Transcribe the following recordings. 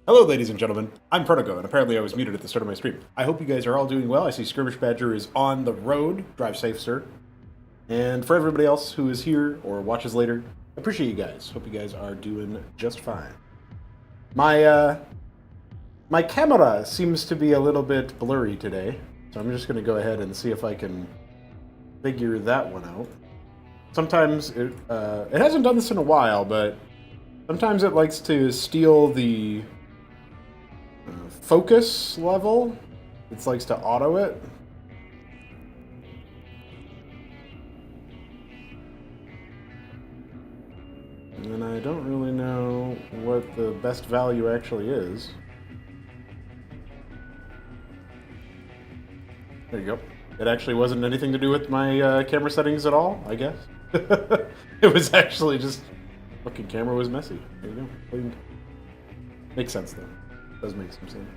Hello, ladies and gentlemen. I'm Protogo, and apparently I was muted at the start of my stream. I hope you guys are all doing well. I see Skirmish Badger is on the road. Drive safe, sir. And for everybody else who is here or watches later, I appreciate you guys. Hope you guys are doing just fine. My camera seems to be a little bit blurry today, so I'm just going to go ahead and see if I can figure that one out. Sometimes it hasn't done this in a while, but sometimes it likes to steal the focus level. It likes to auto it. And I don't really know what the best value actually is. There you go. It actually wasn't anything to do with my camera settings at all, I guess. It was actually just fucking camera was messy. There you go. Cleaned. Makes sense though. Does make some sense.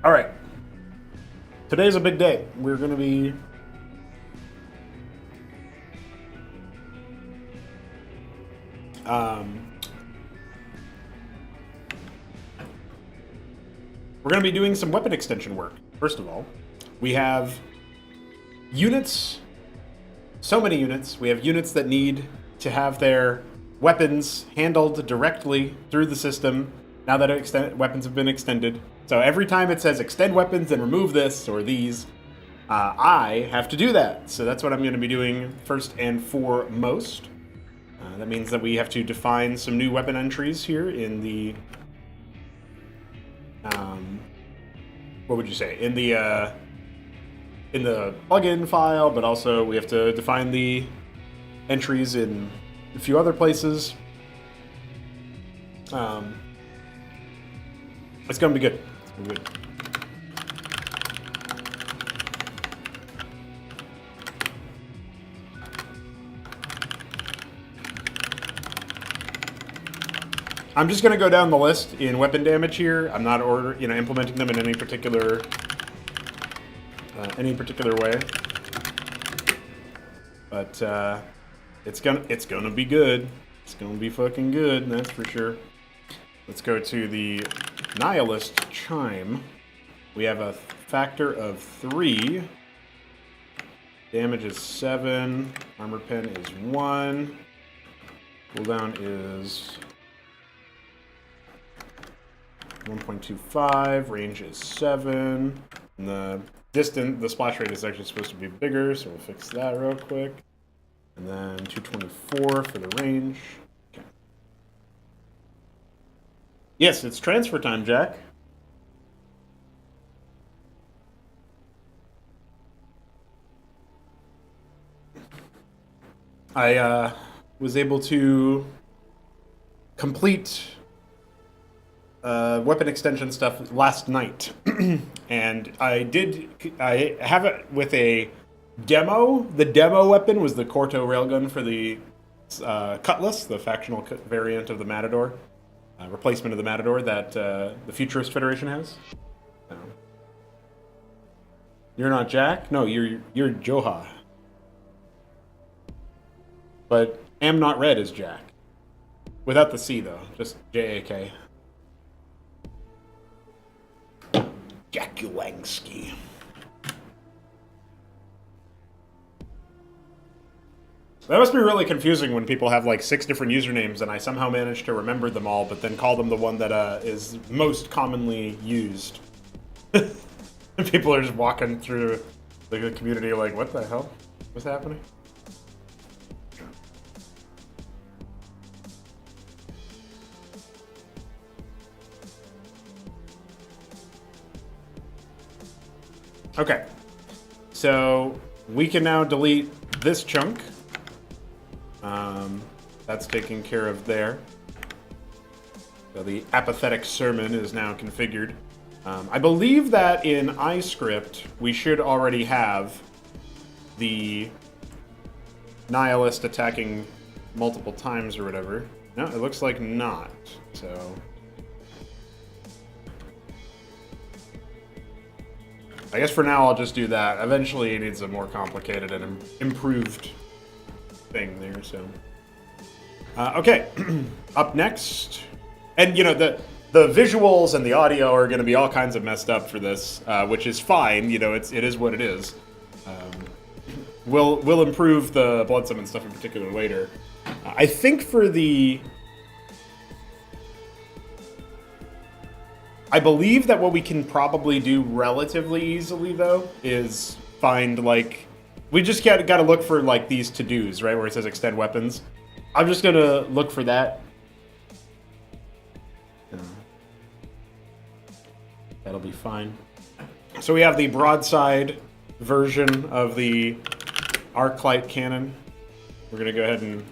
All right. Today's a big day. We're going to be doing some weapon extension work. First of all, we have units, so many units. We have units that need to have their weapons handled directly through the system now that weapons have been extended. So every time it says extend weapons and remove this or these, I have to do that. So that's what I'm going to be doing first and foremost. That means that we have to define some new weapon entries here in the what would you say? In the plugin file, but also we have to define the entries in a few other places. It's gonna be good. It's gonna be good. I'm just going to go down the list in weapon damage here. I'm not implementing them in any particular way. But it's gonna be good. It's gonna be fucking good, that's for sure. Let's go to the Nihilist Chime. We have a factor of 3. Damage is 7. Armor pen is 1. Cooldown is 1.25, range is 7, and the splash rate is actually supposed to be bigger, so we'll fix that real quick. And then 224 for the range. Okay. Yes, it's transfer time, Jack. I was able to complete weapon extension stuff last night, and I have it with a demo. The demo weapon was the Corto railgun for the Cutlass, the factional variant of the Matador, replacement of the Matador that the Futurist Federation has. You're not Jack? No, you're Joha. But Am Not Red is Jack. Without the C though, just J-A-K. Jakulanski. That must be really confusing when people have like 6 different usernames and I somehow manage to remember them all, but then call them the one that is most commonly used. And people are just walking through the community like, what the hell? What's happening? Okay, so we can now delete this chunk. That's taken care of there. So the apathetic sermon is now configured. I believe that in iScript we should already have the Nihilist attacking multiple times or whatever. No, it looks like not. So I guess for now I'll just do that. Eventually it needs a more complicated and improved thing there, so. Okay, up next. And, you know, the visuals and the audio are going to be all kinds of messed up for this, which is fine. You know, it is what it is. We'll improve the blood summon stuff in particular later. I think for the... I believe that what we can probably do relatively easily, though, is find, like... We just got to look for, like, these to-dos, right, where it says extend weapons. I'm just going to look for that. That'll be fine. So we have the broadside version of the arc light cannon. We're going to go ahead and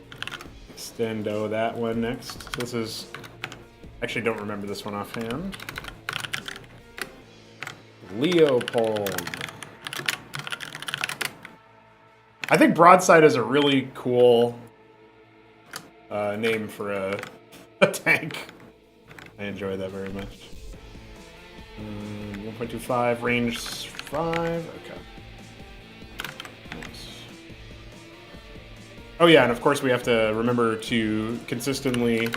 extendo that one next. This is... Actually, don't remember this one offhand. Leopold. I think broadside is a really cool name for a tank. I enjoy that very much. 1.25, range 5. Okay. Nice. Oh yeah, and of course we have to remember to consistently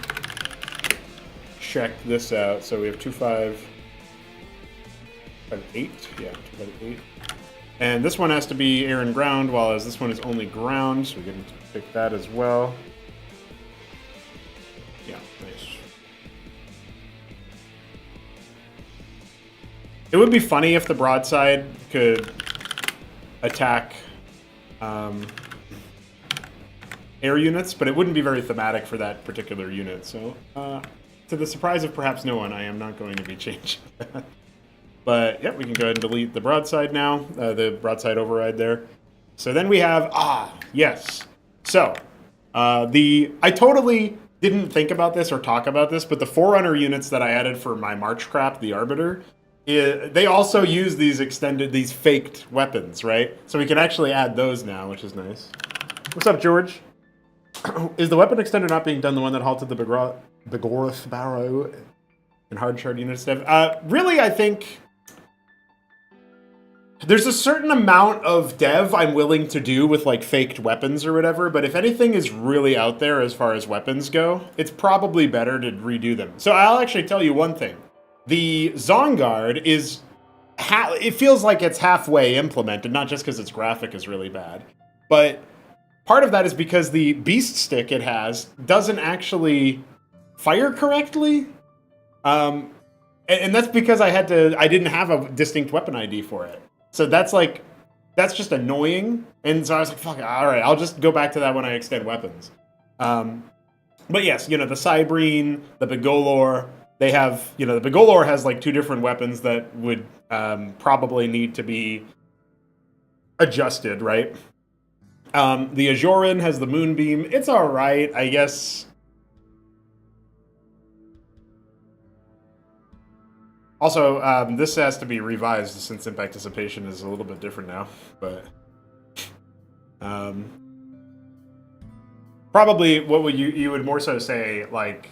check this out. So we have 2.5, 8. Yeah, 2.8. And this one has to be air and ground, while as this one is only ground, so we can pick that as well. Yeah, nice. It would be funny if the broadside could attack air units, but it wouldn't be very thematic for that particular unit. So, to the surprise of perhaps no one, I am not going to be changing that. But, yep, we can go ahead and delete the broadside now, the broadside override there. So then we have, yes. So, I totally didn't think about this or talk about this, but the Forerunner units that I added for my Marchcraft, the Arbiter, they also use these faked weapons, right? So we can actually add those now, which is nice. What's up, George? Is the weapon extender not being done the one that halted the Begorth Barrow and hard shard units? Really, I think there's a certain amount of dev I'm willing to do with like faked weapons or whatever, but if anything is really out there as far as weapons go, it's probably better to redo them. So I'll actually tell you one thing. The Zongard is, it feels like it's halfway implemented, not just because its graphic is really bad, but part of that is because the beast stick it has doesn't actually fire correctly. And that's because I didn't have a distinct weapon ID for it. So that's just annoying. And so I was like, fuck it, all right, I'll just go back to that when I extend weapons. But yes, you know, the Cybrine, the Begolor, they have, you know, the Begolor has like 2 different weapons that would probably need to be adjusted, right? The Ajoran has the Moonbeam. It's all right, I guess. Also, this has to be revised since impact dissipation is a little bit different now, but probably what would you would more so say, like,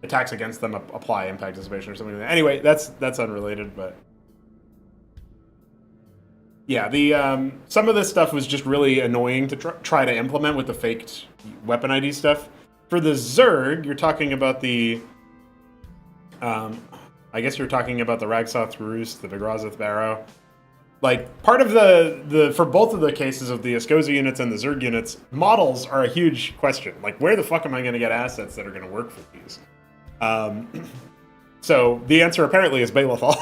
attacks against them apply impact dissipation or something like that. Anyway, that's unrelated, but yeah, the some of this stuff was just really annoying to try to implement with the faked weapon ID stuff. For the Zerg, you're talking about the I guess you're talking about the Ragsoth Roost, the Begrazith Barrow. Like, part of the for both of the cases of the Escoza units and the Zerg units, models are a huge question. Like, where the fuck am I going to get assets that are going to work for these? So the answer apparently is Balethal.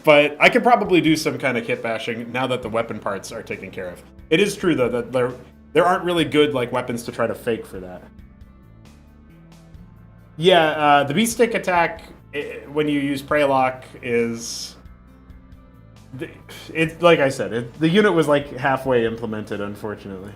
But I could probably do some kind of kit bashing now that the weapon parts are taken care of. It is true, though, that there aren't really good like weapons to try to fake for that. Yeah, the Beast Stick attack, when you use Preylock, is... It's like I said, the unit was like halfway implemented, unfortunately.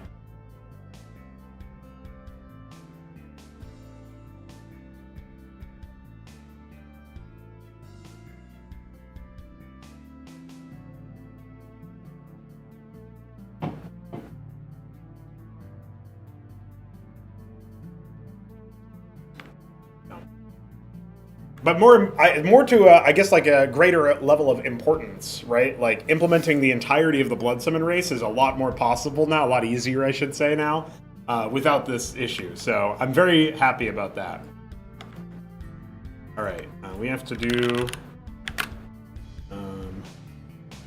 but more to I guess like a greater level of importance, right? Like implementing the entirety of the blood summon race is a lot more possible now, a lot easier, I should say now, without this issue. So I'm very happy about that. All right, we have to do.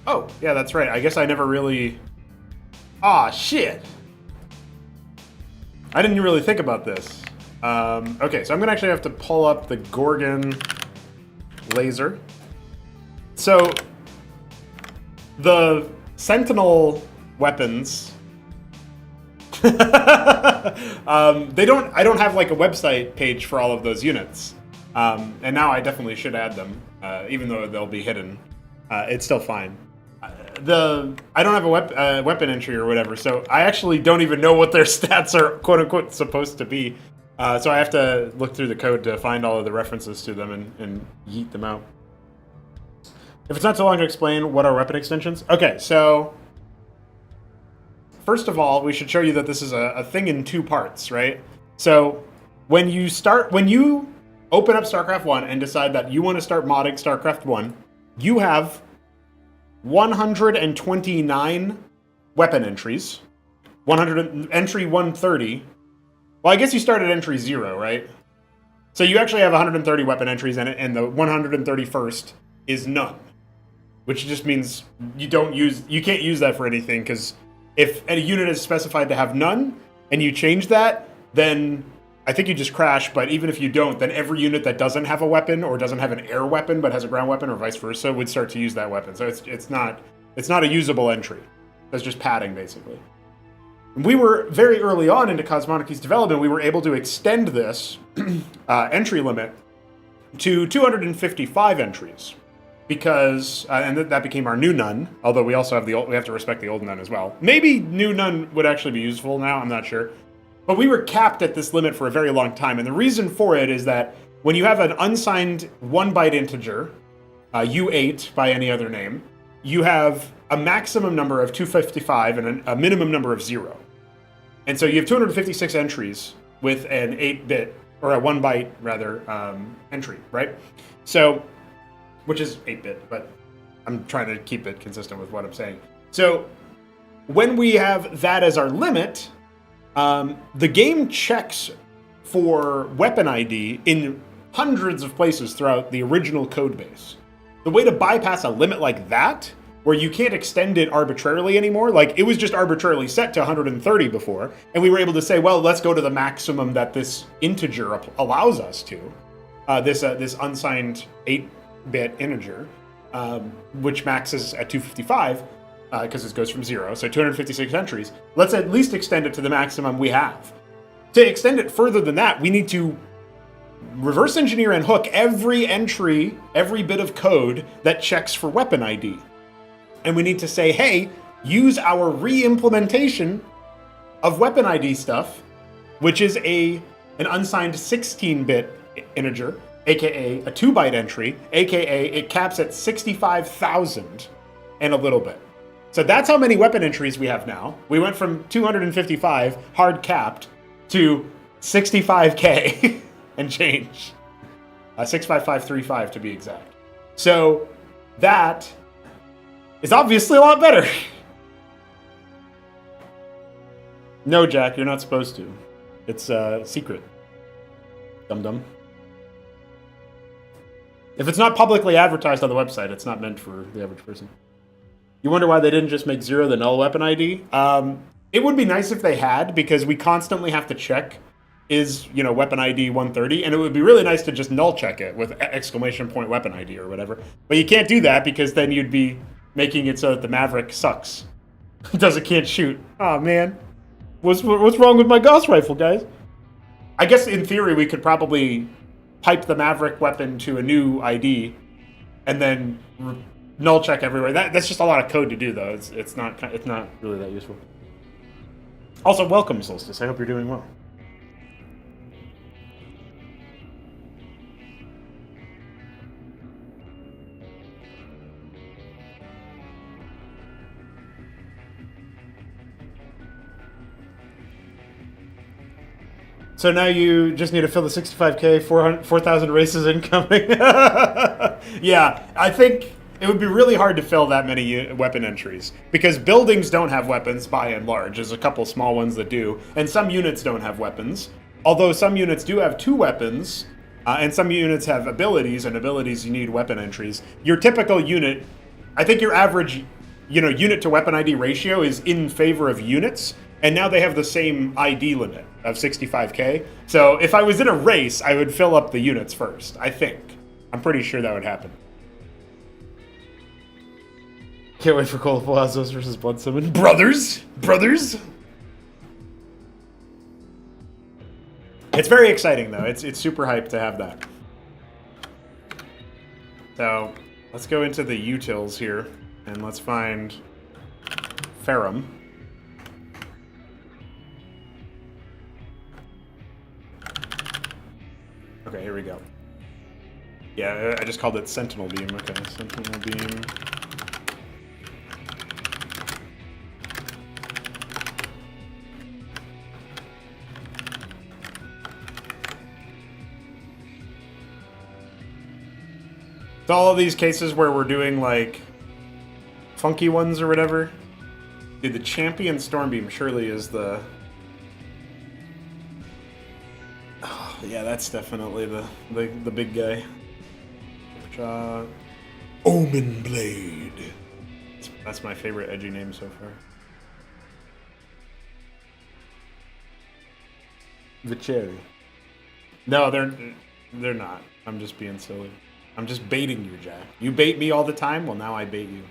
Oh yeah, that's right. I guess I never really. Ah, shit. I didn't really think about this. Okay, so I'm gonna actually have to pull up the Gorgon laser. So the Sentinel weapons, I don't have like a website page for all of those units, and now I definitely should add them, even though they'll be hidden. It's still fine. I don't have a weapon entry or whatever, so I actually don't even know what their stats are quote unquote supposed to be. So I have to look through the code to find all of the references to them and yeet them out. If it's not too long to explain, what are weapon extensions? Okay, so first of all, we should show you that this is a thing in two parts, right? So when you open up StarCraft 1 and decide that you want to start modding StarCraft 1, you have 129 weapon entries. Entry 130. Well, I guess you start at entry 0, right? So you actually have 130 weapon entries, and the 131st is none. Which just means you can't use that for anything, because if a unit is specified to have none, and you change that, then I think you just crash, but even if you don't, then every unit that doesn't have a weapon, or doesn't have an air weapon but has a ground weapon, or vice versa, would start to use that weapon. So it's not a usable entry. That's just padding, basically. We were very early on into Cosmonity's development, we were able to extend this entry limit to 255 entries. Because, and that became our new none, although we also have we have to respect the old none as well. Maybe new none would actually be useful now, I'm not sure. But we were capped at this limit for a very long time, and the reason for it is that when you have an unsigned 1-byte integer, U8 by any other name, you have a maximum number of 255 and a minimum number of 0. And so you have 256 entries with an 8-bit, or a 1-byte rather, entry, right? So, which is 8-bit, but I'm trying to keep it consistent with what I'm saying. So when we have that as our limit, the game checks for weapon ID in hundreds of places throughout the original code base. The way to bypass a limit like that, where you can't extend it arbitrarily anymore, like it was just arbitrarily set to 130 before, and we were able to say, well, let's go to the maximum that this integer allows us to, this unsigned 8-bit integer, which maxes at 255, because it goes from 0, so 256 entries. Let's at least extend it to the maximum we have. To extend it further than that, we need to reverse engineer and hook every entry, every bit of code that checks for weapon ID. And we need to say, hey, use our re-implementation of weapon ID stuff, which is an unsigned 16-bit integer, aka a 2-byte entry, aka it caps at 65,000 and a little bit. So that's how many weapon entries we have now. We went from 255 hard capped to 65K and change. 65535 to be exact. So that is obviously a lot better. No, Jack, you're not supposed to. It's secret. Dum-dum. If it's not publicly advertised on the website, it's not meant for the average person. You wonder why they didn't just make 0 the null weapon ID? It would be nice if they had, because we constantly have to check, is, weapon ID 130, and it would be really nice to just null check it with exclamation point weapon ID or whatever. But you can't do that, because then you'd be making it so that the Maverick sucks. It can't shoot. Oh man. What's wrong with my Gauss rifle, guys? I guess in theory we could probably pipe the Maverick weapon to a new ID and then null check everywhere. That's just a lot of code to do, though. It's not really that useful. Also, welcome, Solstice. I hope you're doing well. So now you just need to fill the 65k, 4,000 races incoming. Yeah, I think it would be really hard to fill that many weapon entries because buildings don't have weapons by and large. There's a couple small ones that do, and some units don't have weapons. Although some units do have 2 weapons, and some units have abilities, and abilities you need weapon entries. Your typical unit, I think your average, unit to weapon ID ratio is in favor of units, and now they have the same ID limit of 65k. So if I was in a race, I would fill up the units first, I think. I'm pretty sure that would happen. Can't wait for Colorful Azos versus Blood Summon. Brothers! It's very exciting, though. It's super hyped to have that. So, let's go into the utils here, and let's find Ferrum. Okay, here we go. Yeah, I just called it Sentinel Beam. Okay, Sentinel Beam. So all of these cases where we're doing, like, funky ones or whatever. Dude, the Champion Stormbeam surely is the... Oh, yeah, that's definitely the big guy. Omen Blade. That's my favorite edgy name so far. Vicheri. No, they're not. I'm just being silly. I'm just baiting you, Jack. You bait me all the time? Well, now I bait you.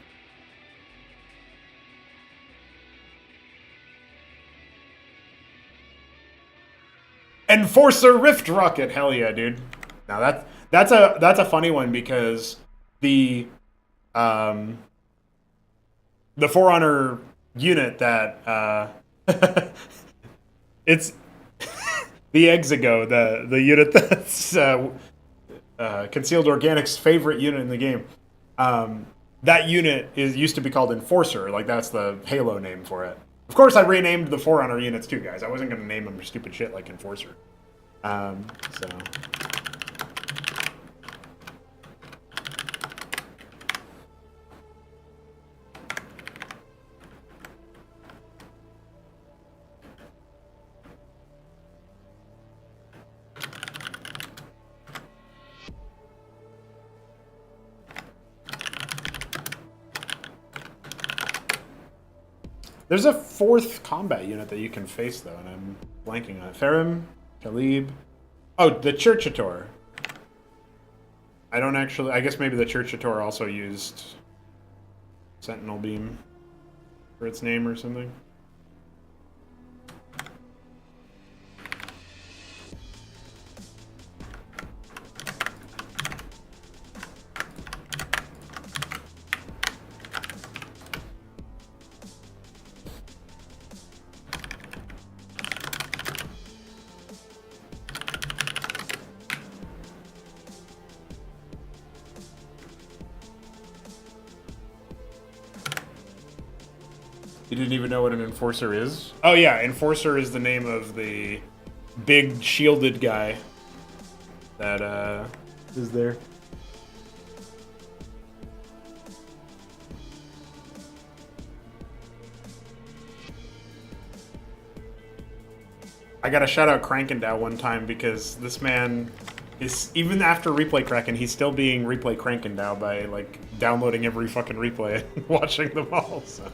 Enforcer Rift Rocket! Hell yeah, dude. Now that's a funny one because the Forerunner unit that it's the Exego, the unit that's Concealed Organic's favorite unit in the game. That unit used to be called Enforcer, like that's the Halo name for it. Of course, I renamed the Forerunner units too, guys. I wasn't going to name them stupid shit like Enforcer. So... There's a 4th combat unit that you can face, though, and I'm blanking on it. Ferrum, Talib. Oh, the Churchator. I don't actually... I guess maybe the Churchator also used Sentinel Beam for its name or something. You didn't even know what an Enforcer is? Oh yeah, Enforcer is the name of the big shielded guy that is there. I gotta shout out Crankendow one time because this man is, even after Replay Kraken, he's still being Replay Crankendow by like downloading every fucking replay and watching them all, so.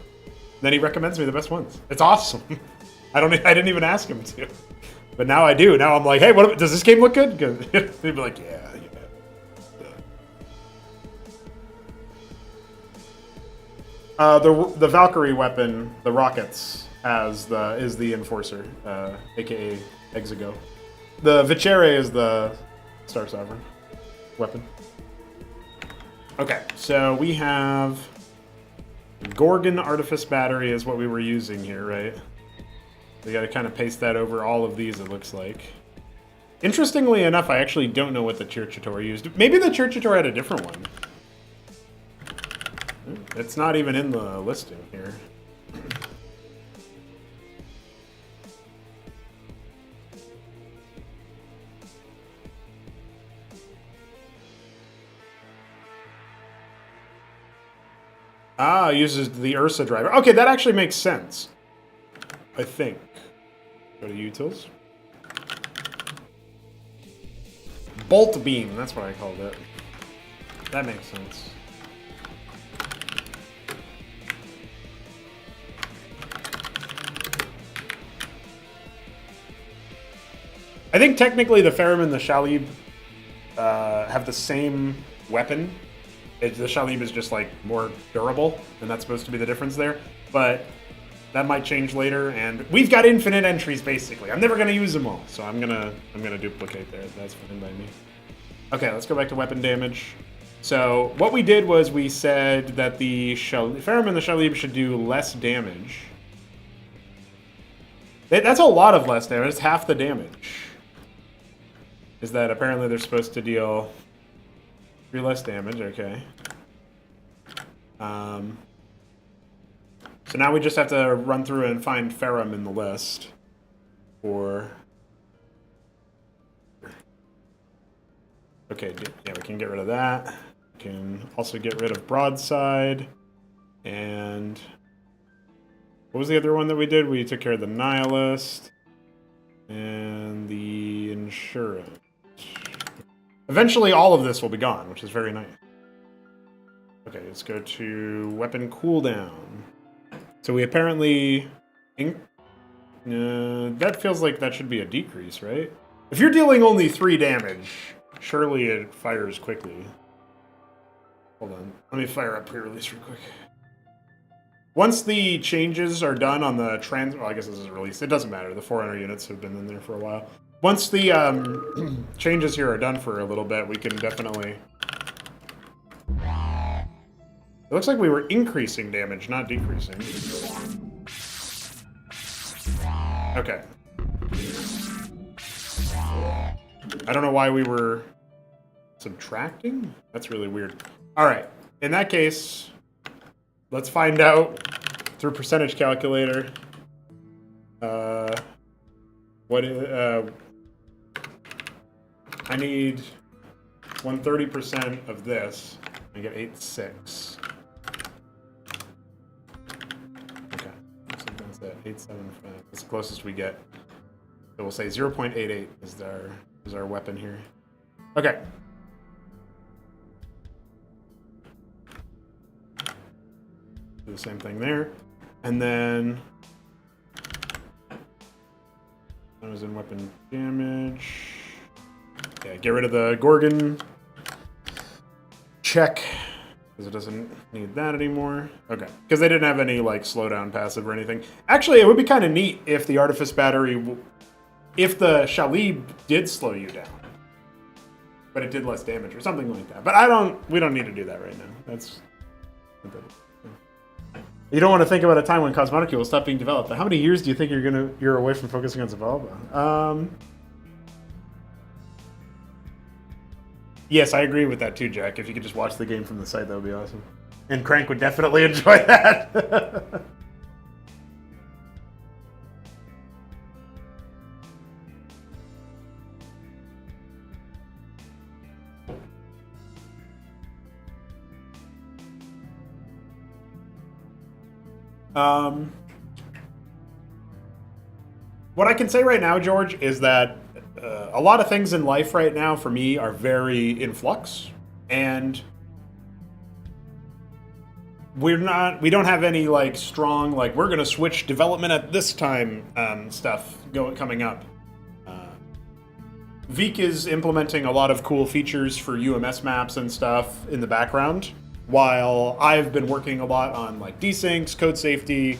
Then he recommends me the best ones. It's awesome. I didn't even ask him to, but now I do. Now I'm like, hey, what does this game look good? He'd be like, yeah. The Valkyrie weapon, the rockets, is the Enforcer, aka Exego. The Vicere is the Star Sovereign weapon. Okay, so we have Gorgon Artifice Battery is what we were using here, right? We got to kind of paste that over all of these, it looks like. Interestingly enough, I actually don't know what the Churchator used. Maybe the Churchator had a different one. It's not even in the listing here. Ah, uses the Ursa driver. Okay, that actually makes sense. I think. Go to utils. Bolt beam, that's what I called it. That makes sense. I think technically the Ferrum and the Shalib have the same weapon. The Shalib is just like more durable, and that's supposed to be the difference there. But that might change later, and we've got infinite entries basically. I'm never gonna use them all, so I'm gonna duplicate there. That's fine by me. Okay, let's go back to weapon damage. So what we did was we said that the Ferrum and the Shalib should do less damage. That's a lot of less damage. It's half the damage. Is that apparently they're supposed to deal 3 less damage? Okay. So now we just have to run through and find Ferrum in the list. Okay, yeah, we can get rid of that. We can also get rid of Broadside. And what was the other one that we did? We took care of the Nihilist and the Insurance. Eventually all of this will be gone, which is very nice. Okay, let's go to weapon cooldown. So we apparently... that feels like that should be a decrease, right? If you're dealing only 3 damage, surely it fires quickly. Hold on. Let me fire up pre-release real quick. Once the changes are done on the well, I guess this is released. It doesn't matter. The 400 units have been in there for a while. Once the changes here are done for a little bit, we can definitely... It looks like we were increasing damage, not decreasing. Okay. I don't know why we were subtracting? That's really weird. Alright, in that case, let's find out through percentage calculator I need 130% of this. I get 8.6. Okay, so that's it. 875. That's the closest we get. So we'll say 0.88 is our weapon here. Okay. Do the same thing there, and then I was in weapon damage. Yeah, get rid of the Gorgon check because it doesn't need that anymore. Okay, because they didn't have any like slowdown passive or anything. Actually, it would be kind of neat if the Artifice Battery, if the Shalib did slow you down, but it did less damage or something like that. But we don't need to do that right now. That's. You don't want to think about a time when Cosmonarchy will stop being developed. But how many years do you think you're away from focusing on Zavalba? Yes, I agree with that too, Jack. If you could just watch the game from the site, that would be awesome. And Crank would definitely enjoy that. What I can say right now, George, is that a lot of things in life right now for me are very in flux, and we don't have any like strong like we're gonna switch development at this time stuff coming up. Veek is implementing a lot of cool features for UMS maps and stuff in the background, while I've been working a lot on like desyncs, code safety,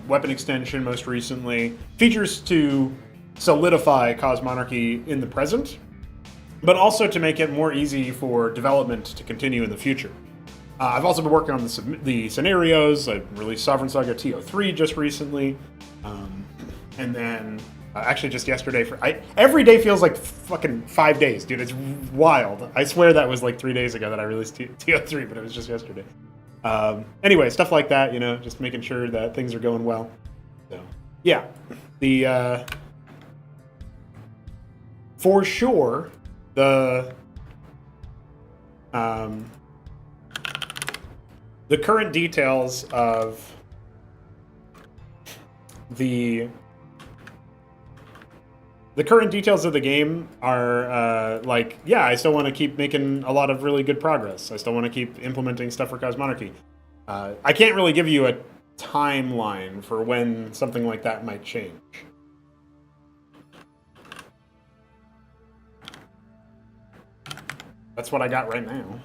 weapon extension most recently, features to solidify Cosmonarchy in the present, but also to make it more easy for development to continue in the future. I've also been working on the scenarios. I released Sovereign Saga TO3 just recently, and then actually just yesterday. Every day feels like fucking 5 days, dude. It's wild. I swear that was like 3 days ago that I released TO3, but it was just yesterday. Anyway, stuff like that, you know, just making sure that things are going well. So, yeah, for sure, the current details of the current details of the game are like, yeah, I still want to keep making a lot of really good progress. I still want to keep implementing stuff for Cosmonarchy. I can't really give you a timeline for when something like that might change. That's what I got right now.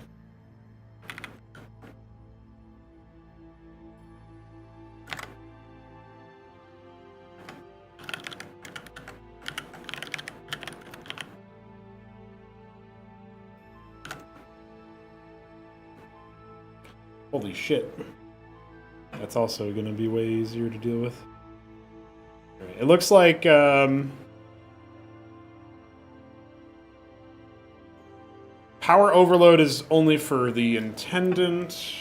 Holy shit. That's also going to be way easier to deal with. All right, it looks like power overload is only for the intendant.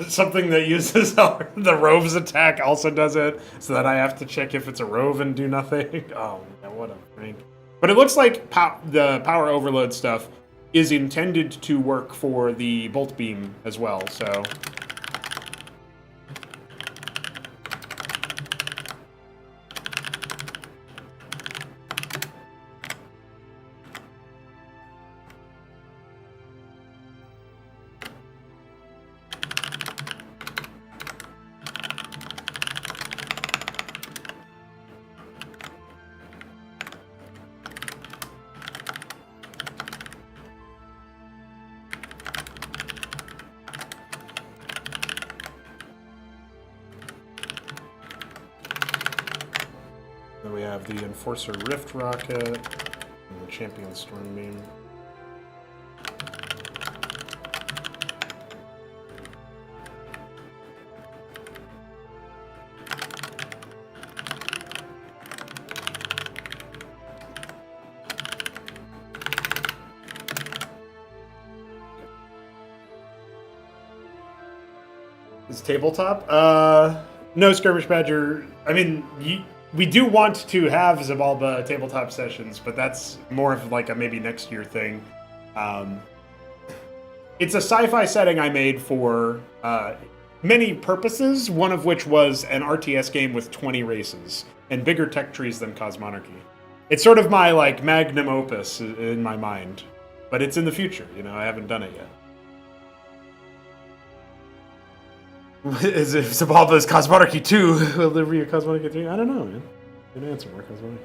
Something that uses the rove's attack also does it, so that I have to check if it's a rove and do nothing. Oh, man, what a prank. But it looks like the power overload stuff is intended to work for the bolt beam as well, so... Then we have the Enforcer Rift Rocket and the Champion Storm Beam. Is tabletop? No, Skirmish Badger. I mean, we do want to have Zabalba tabletop sessions, but that's more of like a maybe next year thing. It's a sci-fi setting I made for many purposes, one of which was an RTS game with 20 races and bigger tech trees than Cosmonarchy. It's sort of my like magnum opus in my mind, but it's in the future. You know, I haven't done it yet. Is if Zabalba's Cosmonarchy 2, will there be a Cosmonarchy 3? I don't know, man. Good answer, more Cosmonarchy.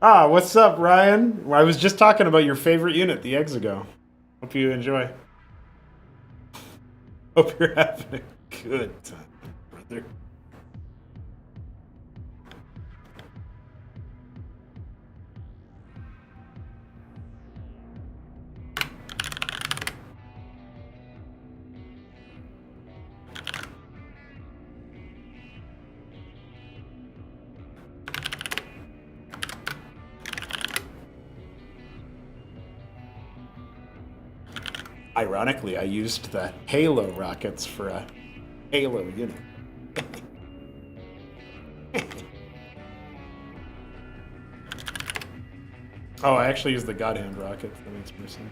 Ah, what's up, Ryan? I was just talking about your favorite unit, the Exego. Hope you enjoy. Hope you're having a good time, brother. Ironically, I used the Halo rockets for a Halo unit. Oh, I actually used the God Hand rocket. That makes more sense.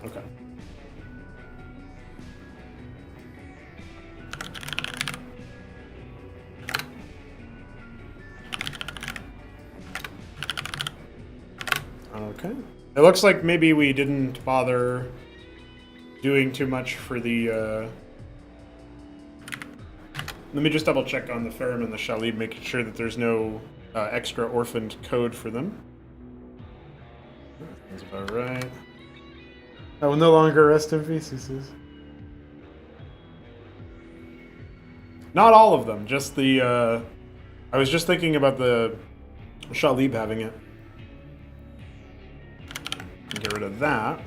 Okay. Okay. It looks like maybe we didn't bother doing too much for the, Let me just double check on the Ferrum and the Shalib, making sure that there's no extra orphaned code for them. That's about right. I will no longer rest in peace. Not all of them, just the, I was just thinking about the Shalib having it. Get rid of that.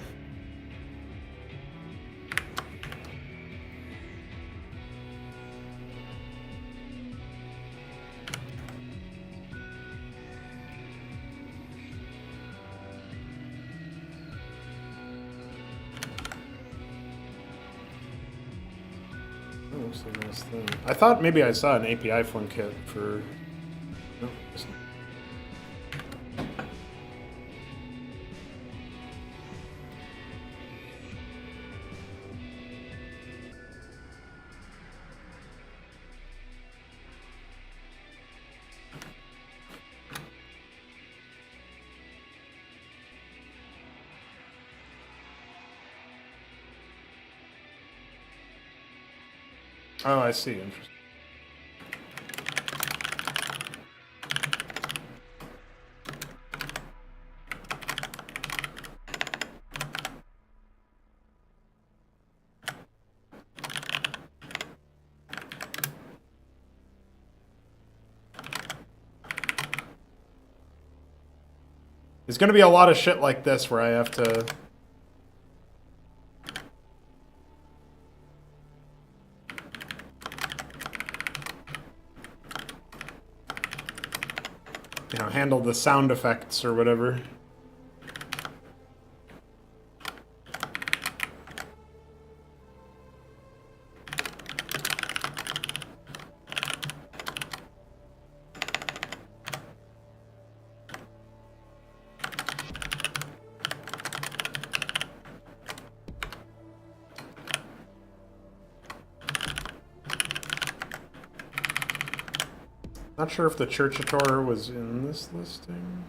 That looks like a nice thing. I thought maybe I saw an API fun kit for... No, it's not. Oh, I see. Interesting. There's going to be a lot of shit like this where I have to... you know, handle the sound effects or whatever. Not sure if the Churchator was in this listing.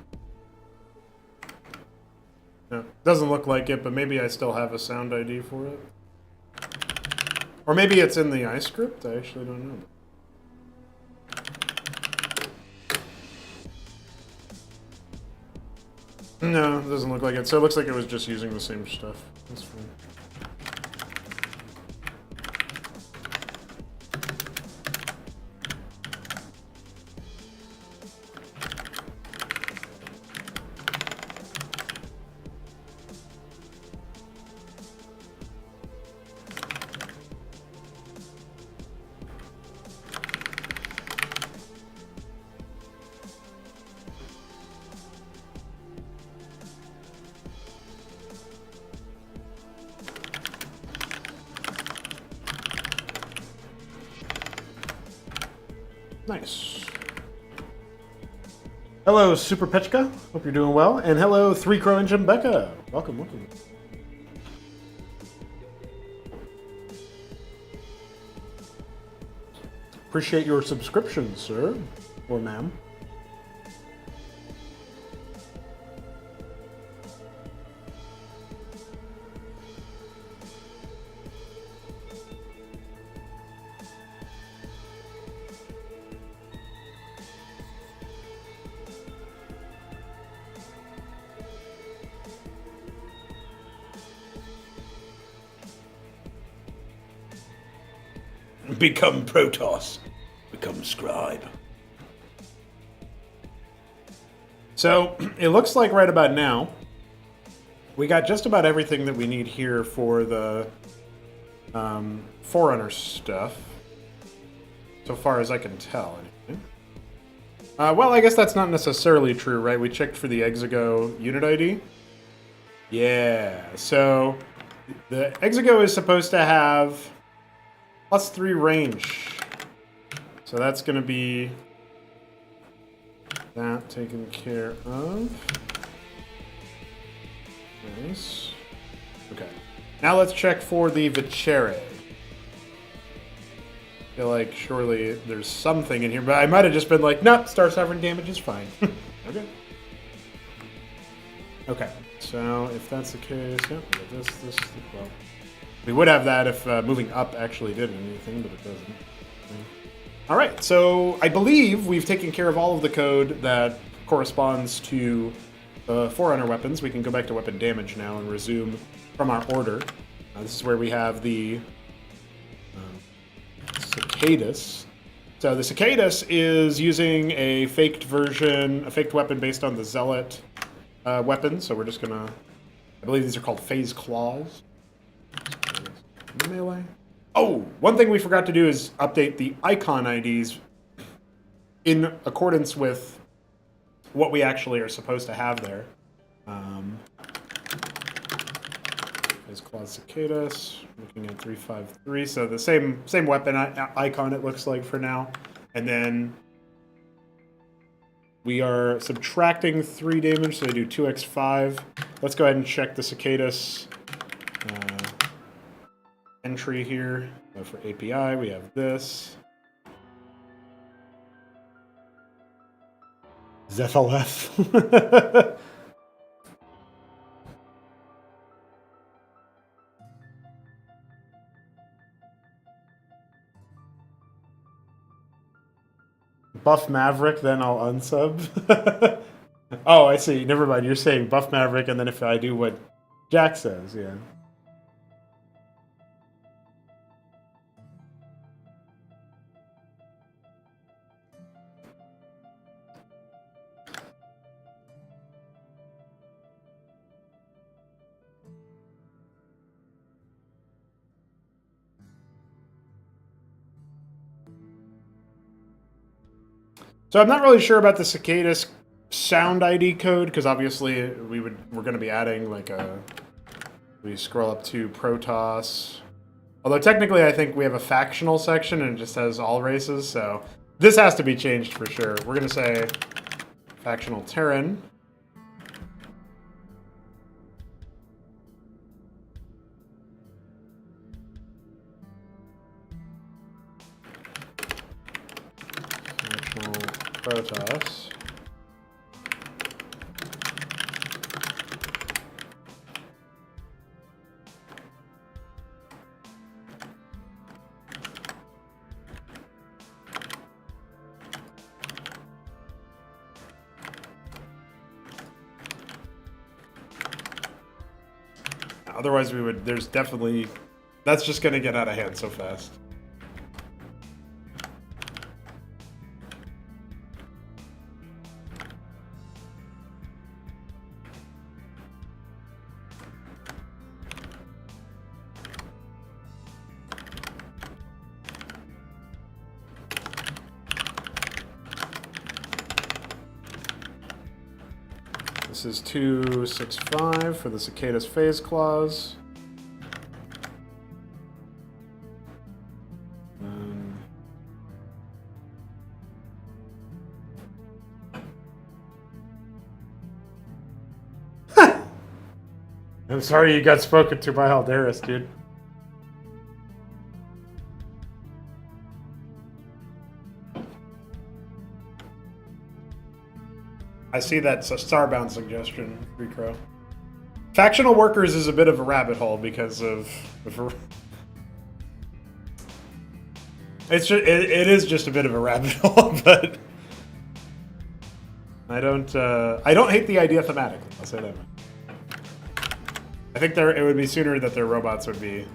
No, doesn't look like it, but maybe I still have a sound ID for it. Or maybe it's in the iScript? I actually don't know. No, it doesn't look like it. So it looks like it was just using the same stuff. That's fine. Nice. Hello, Super Petchka. Hope you're doing well. And hello, 3 Crow Engine Becca. Welcome, welcome. Appreciate your subscription, sir. Or ma'am. Become Protoss. Become Scribe. So, it looks like right about now, we got just about everything that we need here for the Forerunner stuff. So far as I can tell, anyway. Well, I guess that's not necessarily true, right? We checked for the Exego unit ID. Yeah, so the Exego is supposed to have +3 range. So that's going to be that taken care of. Nice. Okay. Now let's check for the Vicere. I feel like surely there's something in here, but I might have just been like, nope, Star Sovereign damage is fine. Okay. Okay. So if that's the case, yeah, we got this, well. We would have that if moving up actually did anything, but it doesn't. Okay. All right, so I believe we've taken care of all of the code that corresponds to the Forerunner weapons. We can go back to weapon damage now and resume from our order. This is where we have the Cicadus. So the Cicadus is using a faked version, a faked weapon based on the Zealot weapon. So we're just gonna, I believe these are called Phase Claws. Melee. Oh, one thing we forgot to do is update the icon IDs in accordance with what we actually are supposed to have there. Phase Claws Cicadas. Looking at 353. So the same weapon icon it looks like for now. And then we are subtracting 3 damage, so they do 2x5. Let's go ahead and check the Cicadas entry here. For API, we have this. ZLF. Buff Maverick, then I'll unsub. Oh, I see. Never mind. You're saying buff Maverick, and then if I do what Jack says, yeah. So I'm not really sure about the Cicadas sound ID code, because obviously we're going to be adding like we scroll up to Protoss. Although technically I think we have a factional section and it just has all races, so this has to be changed for sure. We're going to say factional Terran. Protoss. Otherwise we would, there's definitely, that's just going to get out of hand so fast. This is 265 for the Cicadas Phase Claws. I'm sorry you got spoken to by Aldaris, dude. I see that Starbound suggestion, Free Crow. Factional Workers is a bit of a rabbit hole because of it is just a bit of a rabbit hole, but I don't hate the idea thematically. I'll say that. I think it would be sooner that their robotics would be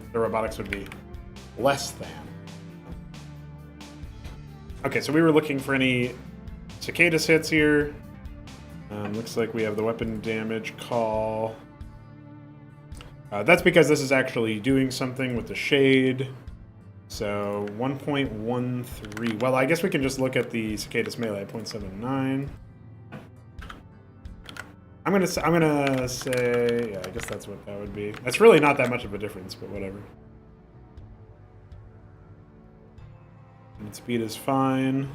less than. Okay, so we were looking for any Cicadas hits here. Looks like we have the weapon damage call. That's because this is actually doing something with the shade. So 1.13. Well, I guess we can just look at the Cicadas melee, 0.79. I'm gonna say, yeah, I guess that's what that would be. That's really not that much of a difference, but whatever. And speed is fine.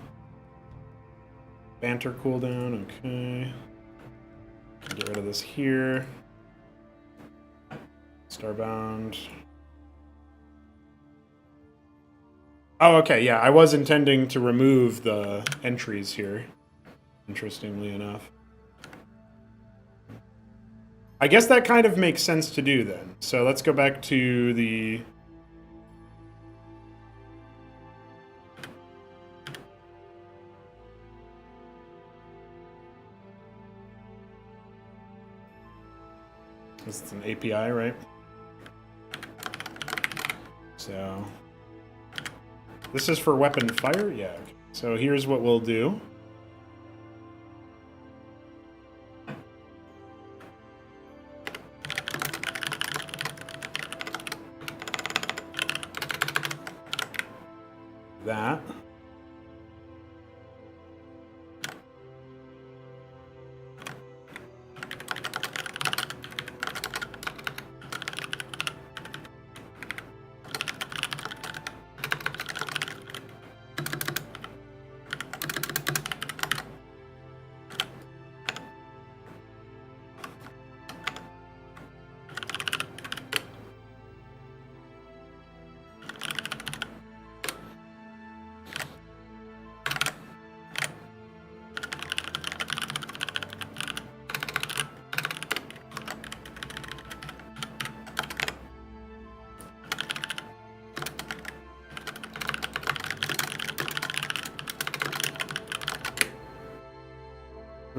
Banter cooldown, okay. Get rid of this here. Starbound. Oh, okay, yeah, I was intending to remove the entries here, interestingly enough. I guess that kind of makes sense to do then. So let's go back to the... This is an API, right? So... This is for weapon fire? Yeah. Okay. So here's what we'll do. That.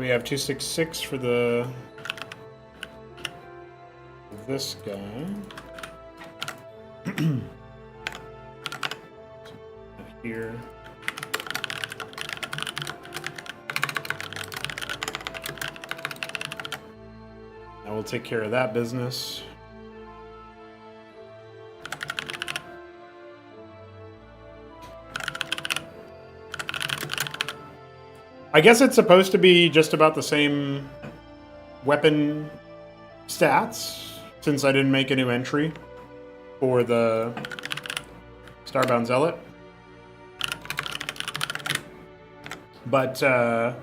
We have 266 for the this guy. Here. Now we'll take care of that business. I guess it's supposed to be just about the same weapon stats, since I didn't make a new entry for the Starbound Zealot. But I'm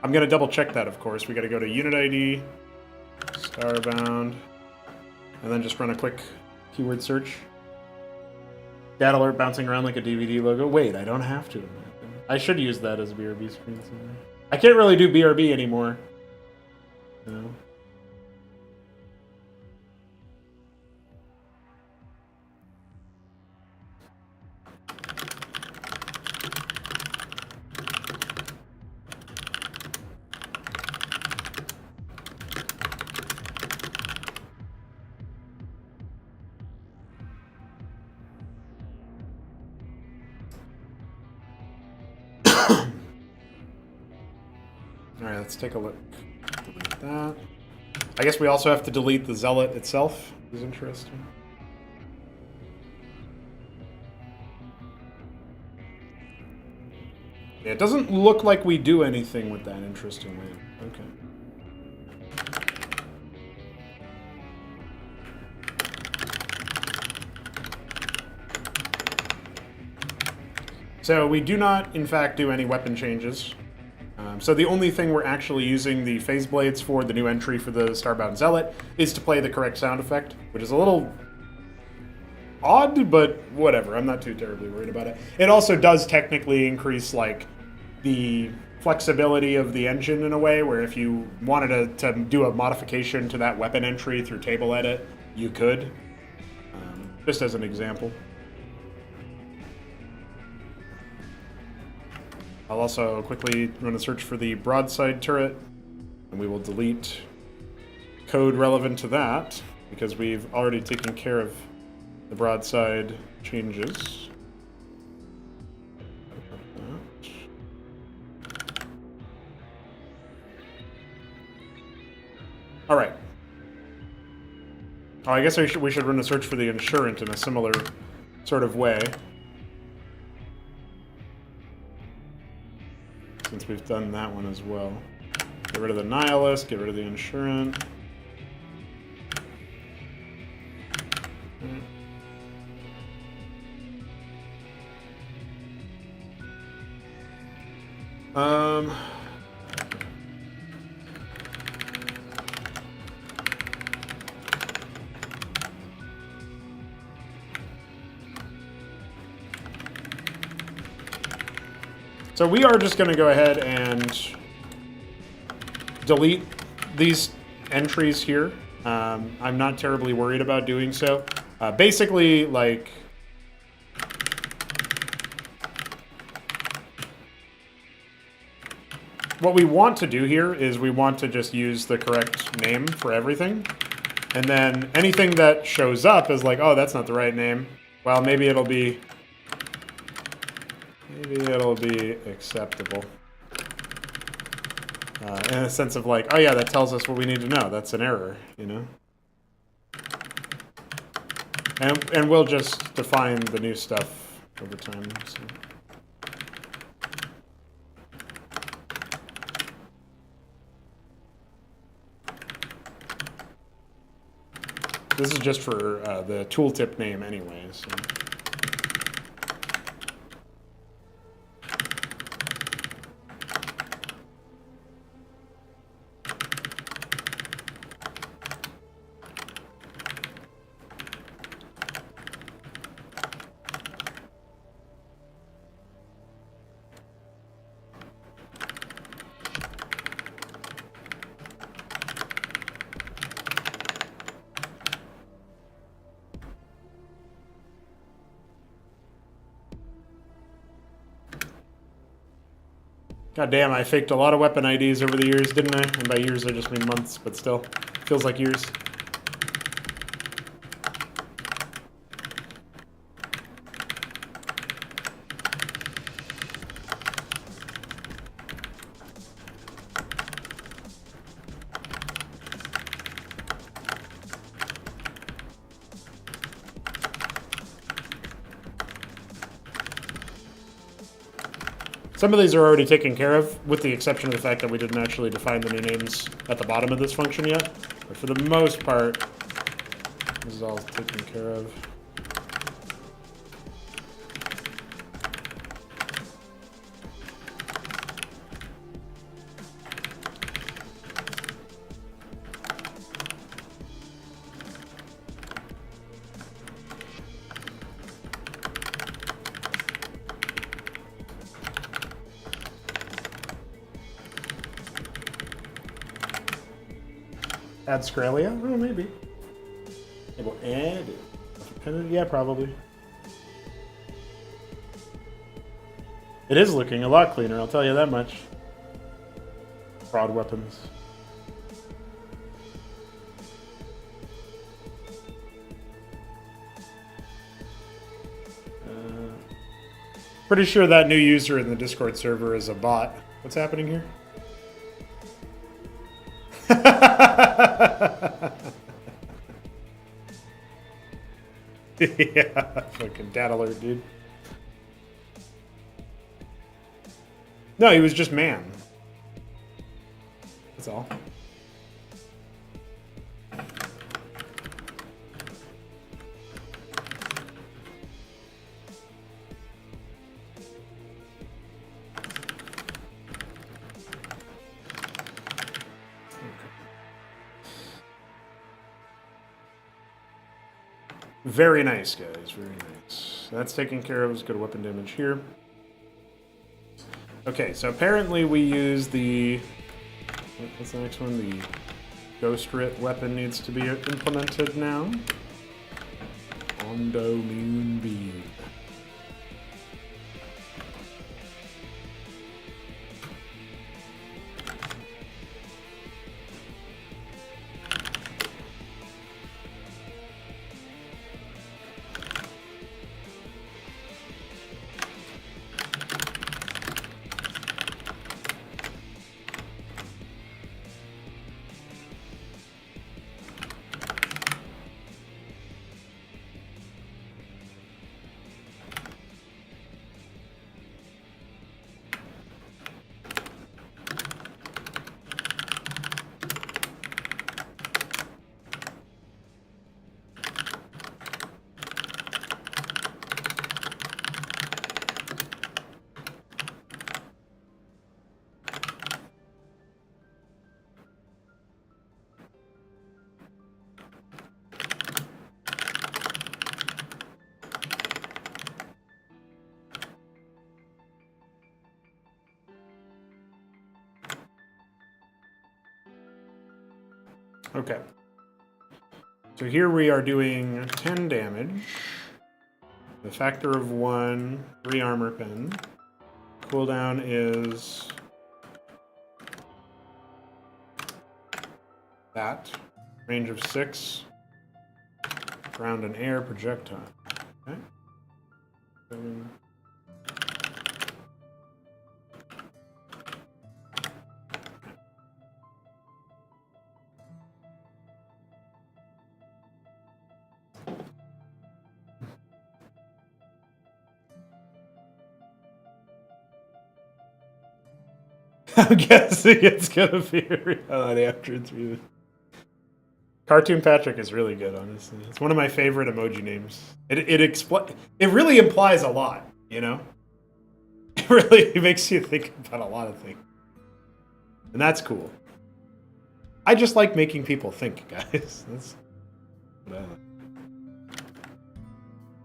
going to double check that, of course. We got to go to Unit ID, Starbound, and then just run a quick keyword search. Data alert bouncing around like a DVD logo. Wait, I don't have to. I should use that as a BRB screen somewhere. I can't really do BRB anymore. No. Alright, let's take a look. Delete that. I guess we also have to delete the Zealot itself. Is interesting. Yeah, it doesn't look like we do anything with that, interestingly. Okay. So we do not, in fact, do any weapon changes. So the only thing we're actually using the phase blades for, the new entry for the Starbound Zealot, is to play the correct sound effect, which is a little odd, but whatever. I'm not too terribly worried about it. It also does technically increase, like, the flexibility of the engine in a way, where if you wanted to do a modification to that weapon entry through table edit, you could. Just as an example. I'll also quickly run a search for the broadside turret, and we will delete code relevant to that, because we've already taken care of the broadside changes. Alright. Oh, I guess we should run a search for the insurant in a similar sort of way. Since we've done that one as well. Get rid of the nihilist, get rid of the insurant. So we are just going to go ahead and delete these entries here. I'm not terribly worried about doing so. Basically, like, what we want to do here is we want to just use the correct name for everything. And then anything that shows up is like, oh, that's not the right name. Well, maybe it'll be acceptable. In a sense of like, oh yeah, that tells us what we need to know. That's an error, you know? And we'll just define the new stuff over time. So. This is just for the tooltip name anyway, so. God damn, I faked a lot of weapon IDs over the years, didn't I? And by years I just mean months, but still. Feels like years. Some of these are already taken care of, with the exception of the fact that we didn't actually define the new names at the bottom of this function yet. But for the most part, this is all taken care of. Add Scralia? Oh, maybe. Yeah, we'll add it. Yeah, probably. It is looking a lot cleaner, I'll tell you that much. Fraud weapons. Pretty sure that new user in the Discord server is a bot. What's happening here? Yeah, fucking dad alert, dude. No, he was just man. That's all. Very nice, guys. Very nice. That's taken care of. Let's go to weapon damage here. Okay, so apparently we use the... What's the next one? The Ghost Writ weapon needs to be implemented now. Ondo Moonbeam. Okay. So here we are doing 10 damage. The factor of 1, 3 armor pen. Cooldown is that. Range of 6. Ground and air projectile. Okay. 7. I'm guessing it's gonna be a reality after it's viewed. Cartoon Patrick is really good, honestly. It's one of my favorite emoji names. It really implies a lot, you know? It really makes you think about a lot of things. And that's cool. I just like making people think, guys. That's what I like.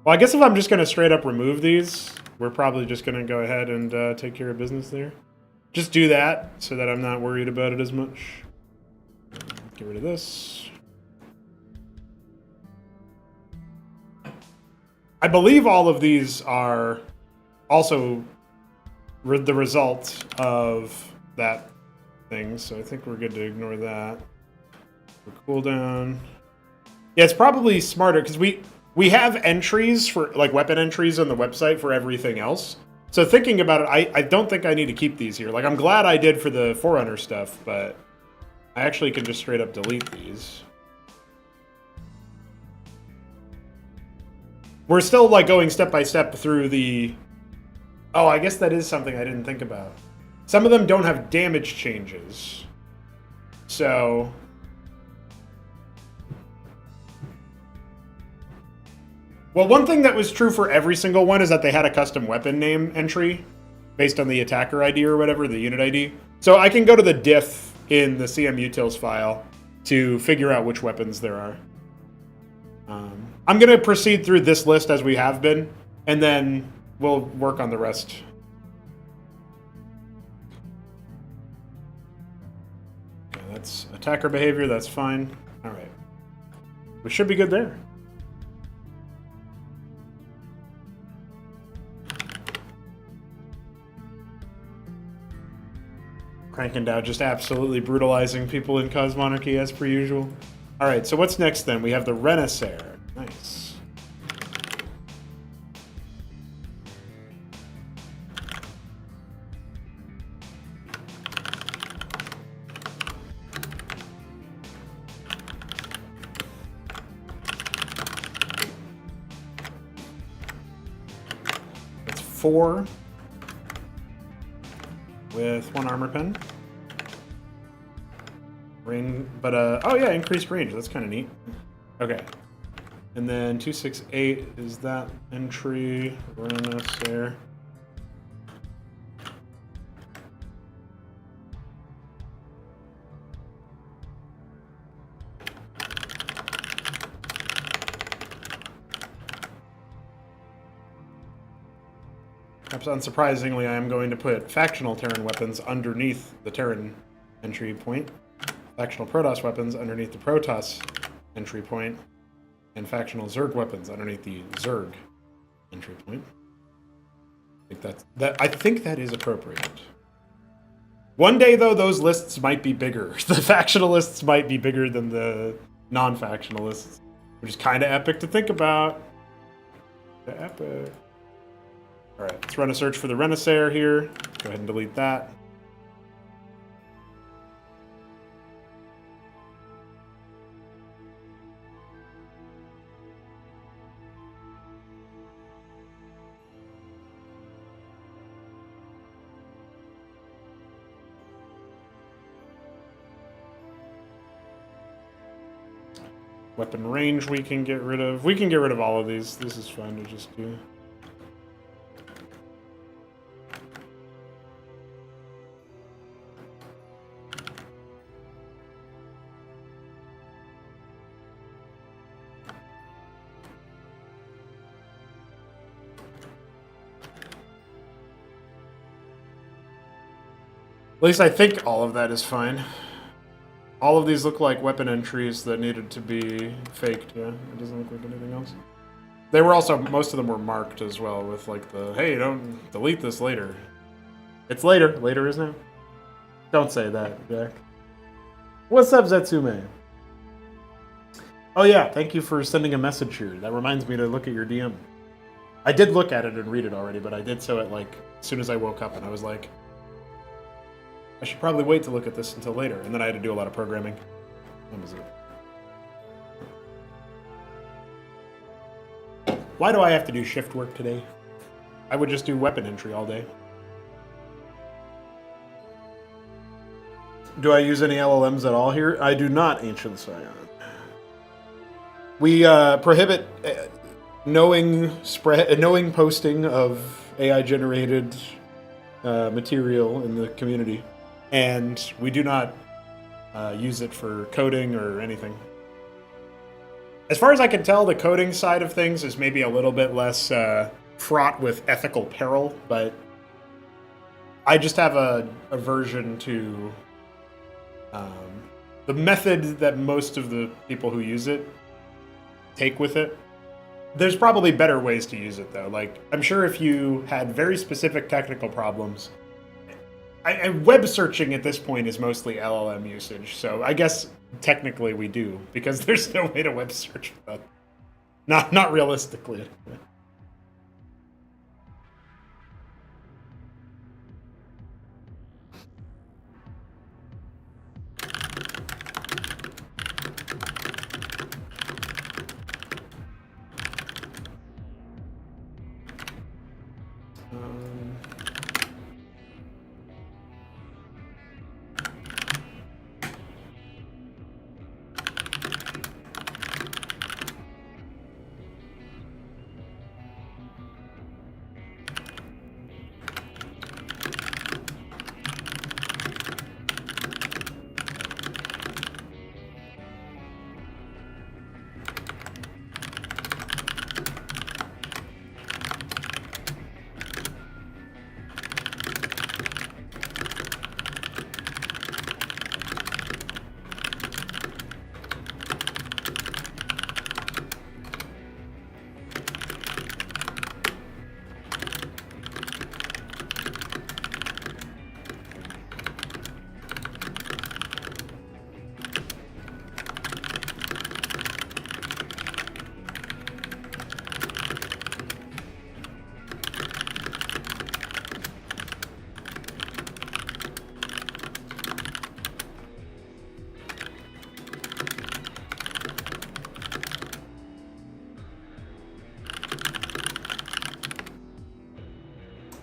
Well, I guess if I'm just gonna straight up remove these, we're probably just gonna go ahead and take care of business there. Just do that so that I'm not worried about it as much. Get rid of this. I believe all of these are also the result of that thing, so I think we're good to ignore that. For cooldown. Yeah, it's probably smarter because we have entries for like weapon entries on the website for everything else. So thinking about it, I don't think I need to keep these here. Like I'm glad I did for the Forerunner stuff, but I actually can just straight up delete these. We're still like going step by step through the... Oh, I guess that is something I didn't think about. Some of them don't have damage changes. So... Well, one thing that was true for every single one is that they had a custom weapon name entry based on the attacker ID or whatever, the unit ID. So I can go to the diff in the CMUtils file to figure out which weapons there are. I'm going to proceed through this list as we have been, and then we'll work on the rest. Okay, that's attacker behavior, that's fine. All right. We should be good there. Cranking down, just absolutely brutalizing people in Cosmonarchy as per usual. All right, so what's next then? We have the Renaissare. Nice. That's 4 with 1 armor pen. But oh yeah, increased range. That's kind of neat. Okay. And then 268 is that entry. Renaissare. Perhaps unsurprisingly, I am going to put factional Terran weapons underneath the Terran entry point. Factional Protoss weapons underneath the Protoss entry point, and factional Zerg weapons underneath the Zerg entry point. I think that is appropriate. One day, though, those lists might be bigger. The factional lists might be bigger than the non-factional lists, which is kind of epic to think about. Epic. All right, let's run a search for the Renaissare here. Go ahead and delete that. Weapon range we can get rid of. We can get rid of all of these. This is fun to just do. At least I think all of that is fine. All of these look like weapon entries that needed to be faked, yeah. It doesn't look like anything else. They were also, most of them were marked as well with like the, hey, don't delete this later. It's later. Later is now. Don't say that, Jack. What's up, Zetsume? Oh yeah, thank you for sending a message here. That reminds me to look at your DM. I did look at it and read it already, but I did so at like, as soon as I woke up and I was like, I should probably wait to look at this until later. And then I had to do a lot of programming. When was it? Why do I have to do shift work today? I would just do weapon entry all day. Do I use any LLMs at all here? I do not, Ancient Scion. We prohibit knowing posting of AI-generated material in the community. And we do not use it for coding or anything. As far as I can tell, the coding side of things is maybe a little bit less fraught with ethical peril, but I just have a aversion to the method that most of the people who use it take with it. There's probably better ways to use it, though. Like, I'm sure if you had very specific technical problems, web searching at this point is mostly LLM usage. So I guess technically we do, because there's no way to web search without. Not realistically.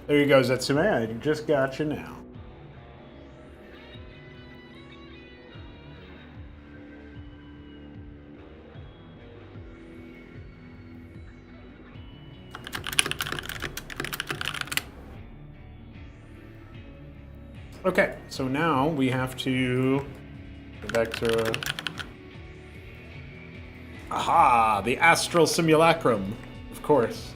There you go, Zetsume. I just got you now. Okay, so now we have to go back to... Aha! The Astral Simulacrum, of course.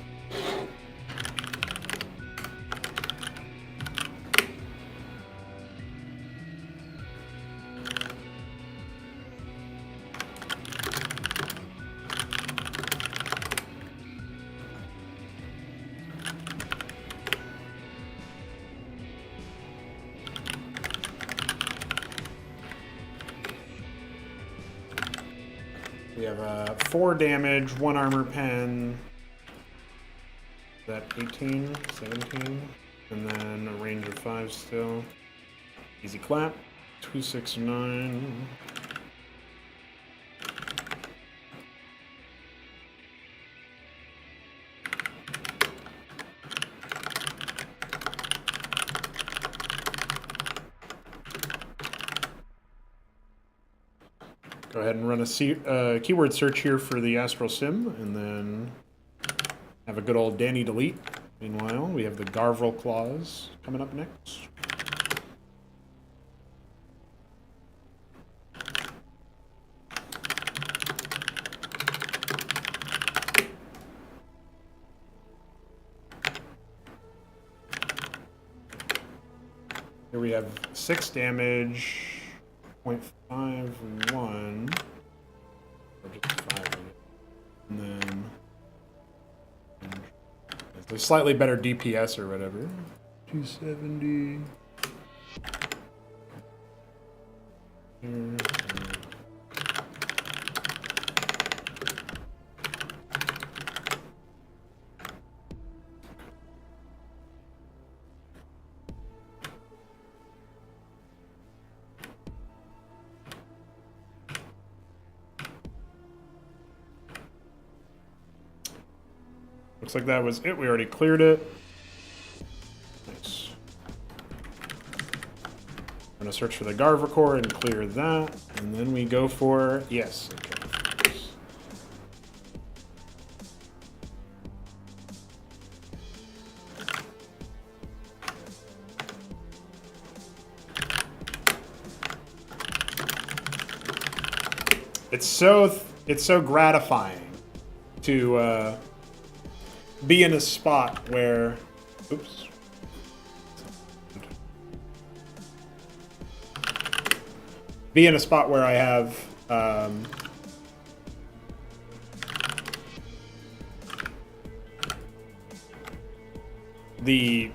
We have 4 damage, 1 armor pen. Is that 18, 17? And then a range of 5 still. Easy clap. 269. Go ahead and run a keyword search here for the Astral Sim, and then have a good old Danny delete. Meanwhile, we have the Garvril Claws coming up next. Here we have 6 damage. 0.51, or just 5, and then it's a slightly better DPS or whatever. 270. Looks like that was it. We already cleared it. Nice. I'm gonna search for the Garvril Core and clear that, and then we go for yes. Okay. It's so gratifying to be in a spot where, oops, be in a spot where I have the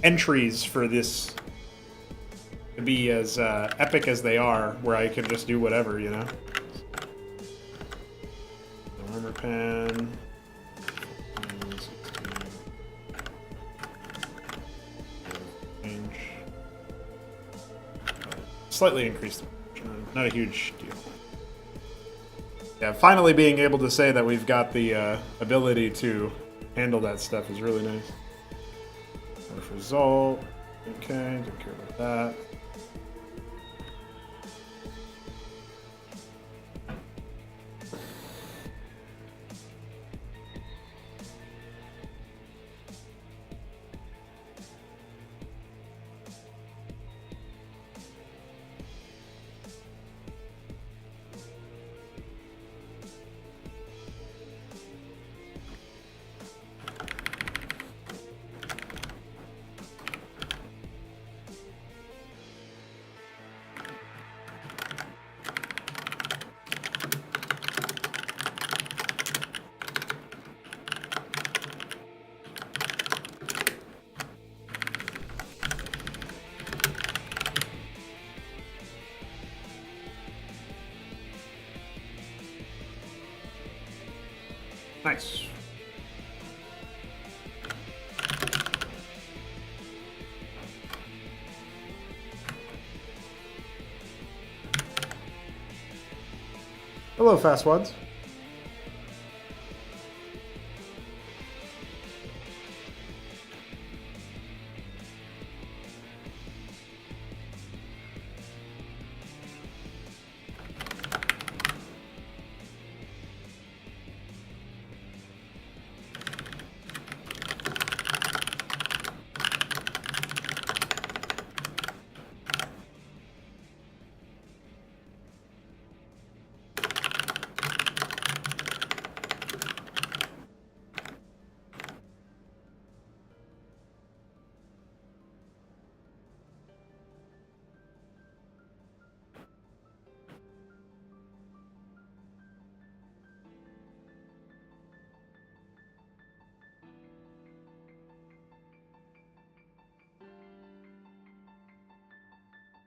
entries for this to be as epic as they are, where I can just do whatever, you know? Armor pen. Change. Slightly increase the production, not a huge deal. Yeah, finally being able to say that we've got the ability to handle that stuff is really nice. Morph result. Okay, don't care about that. Nice. Hello, fast ones.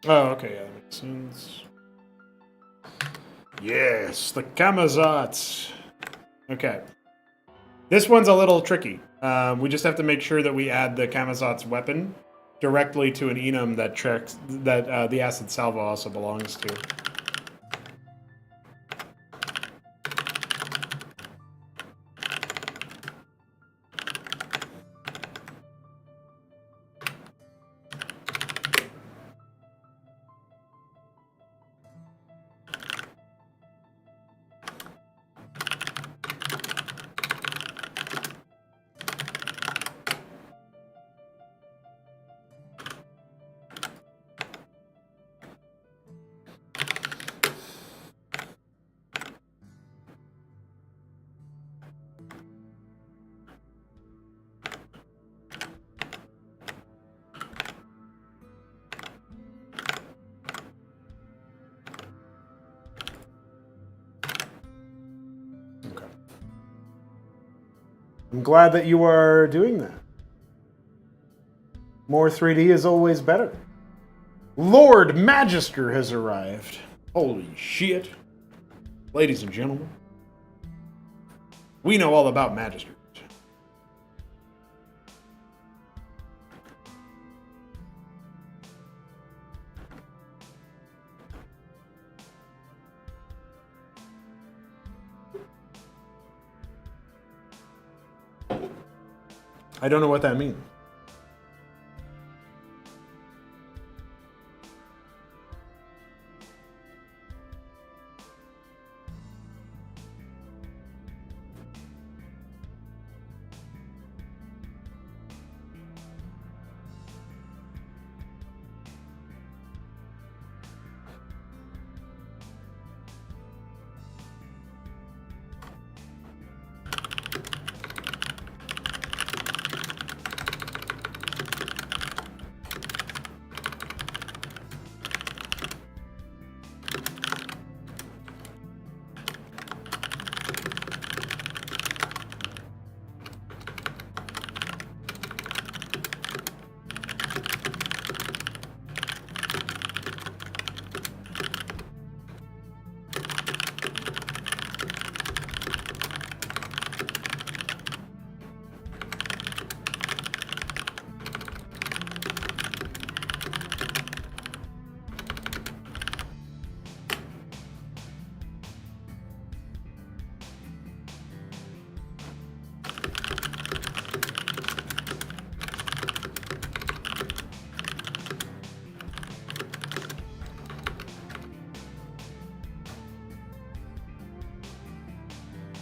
Oh, okay, yeah, that makes sense. Yes, the Kamazats. Okay. This one's a little tricky. We just have to make sure that we add the Kamazat's weapon directly to an enum that tracks that the acid salvo also belongs to. I'm glad that you are doing that. More 3D is always better. Lord Magister has arrived. Holy shit. Ladies and gentlemen, we know all about Magister. I don't know what that means.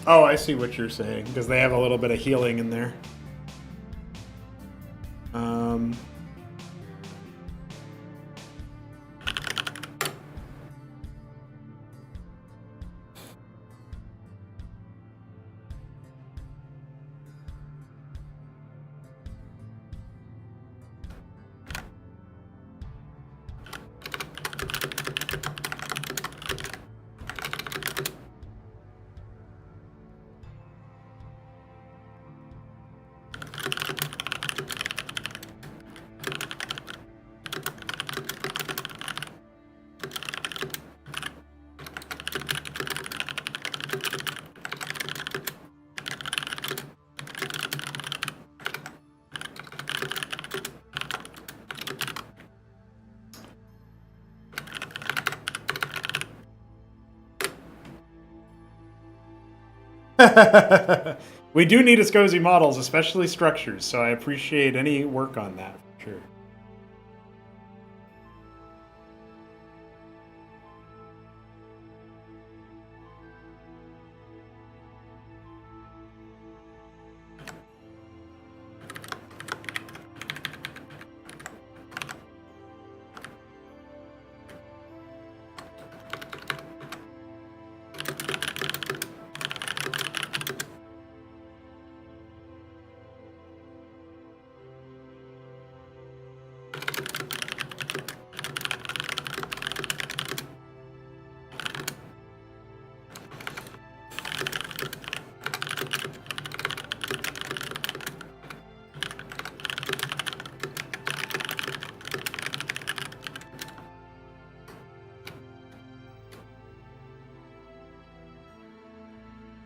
Oh, I see what you're saying, because they have a little bit of healing in there. We do need SCSI models, especially structures, so I appreciate any work on that, for sure.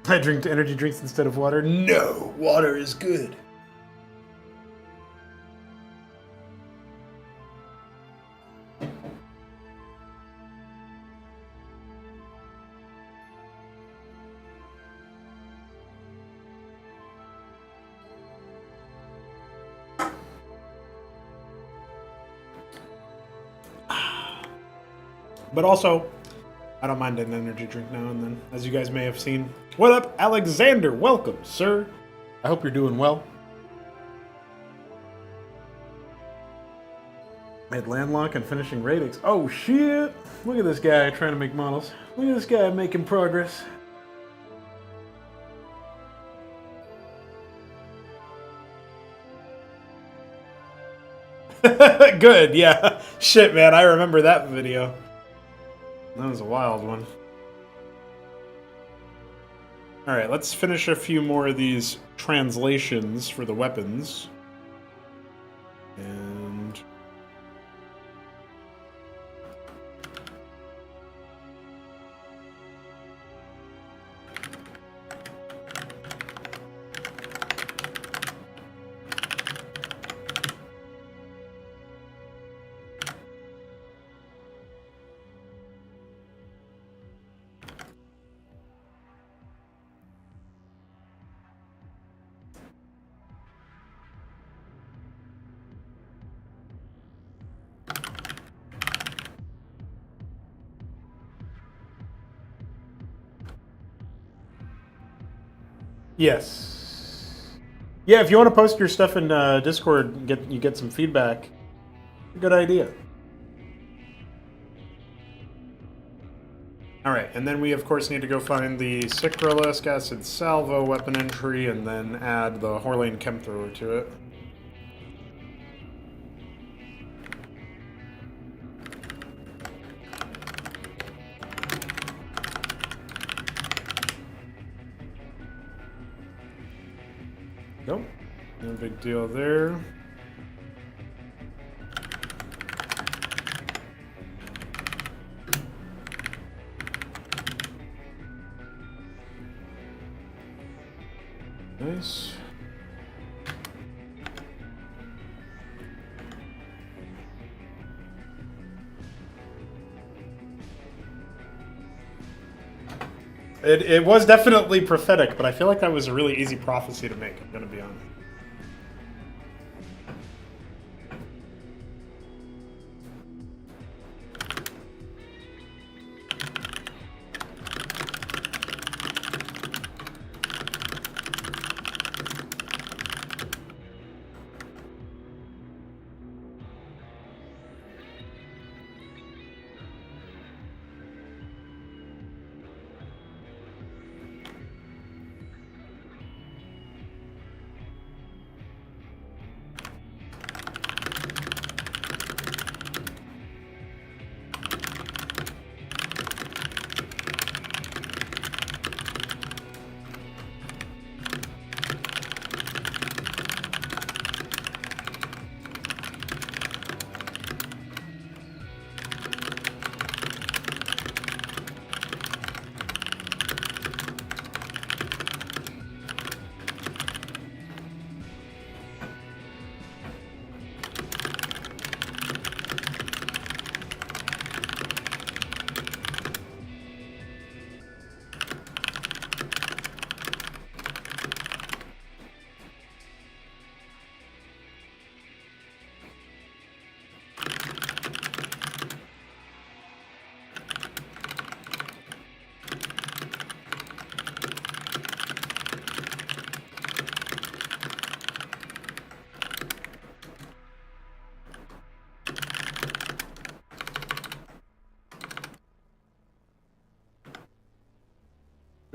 I drink energy drinks instead of water. No, water is good. But also, I don't mind an energy drink now and then, as you guys may have seen. What up, Alexander? Welcome, sir. I hope you're doing well. Made landlock and finishing ratings. Oh, shit. Look at this guy trying to make models. Look at this guy making progress. Good, yeah. Shit, man, I remember that video. That was a wild one. Alright, let's finish a few more of these translations for the weapons. And... yes. Yeah, if you want to post your stuff in Discord, get some feedback. Good idea. Alright, and then we of course need to go find the Cycrolisk Acid Salvo weapon entry and then add the Horlane Chem Thrower to it. Nope, no big deal there. Nice. It was definitely prophetic, but I feel like that was a really easy prophecy to make, I'm gonna be honest.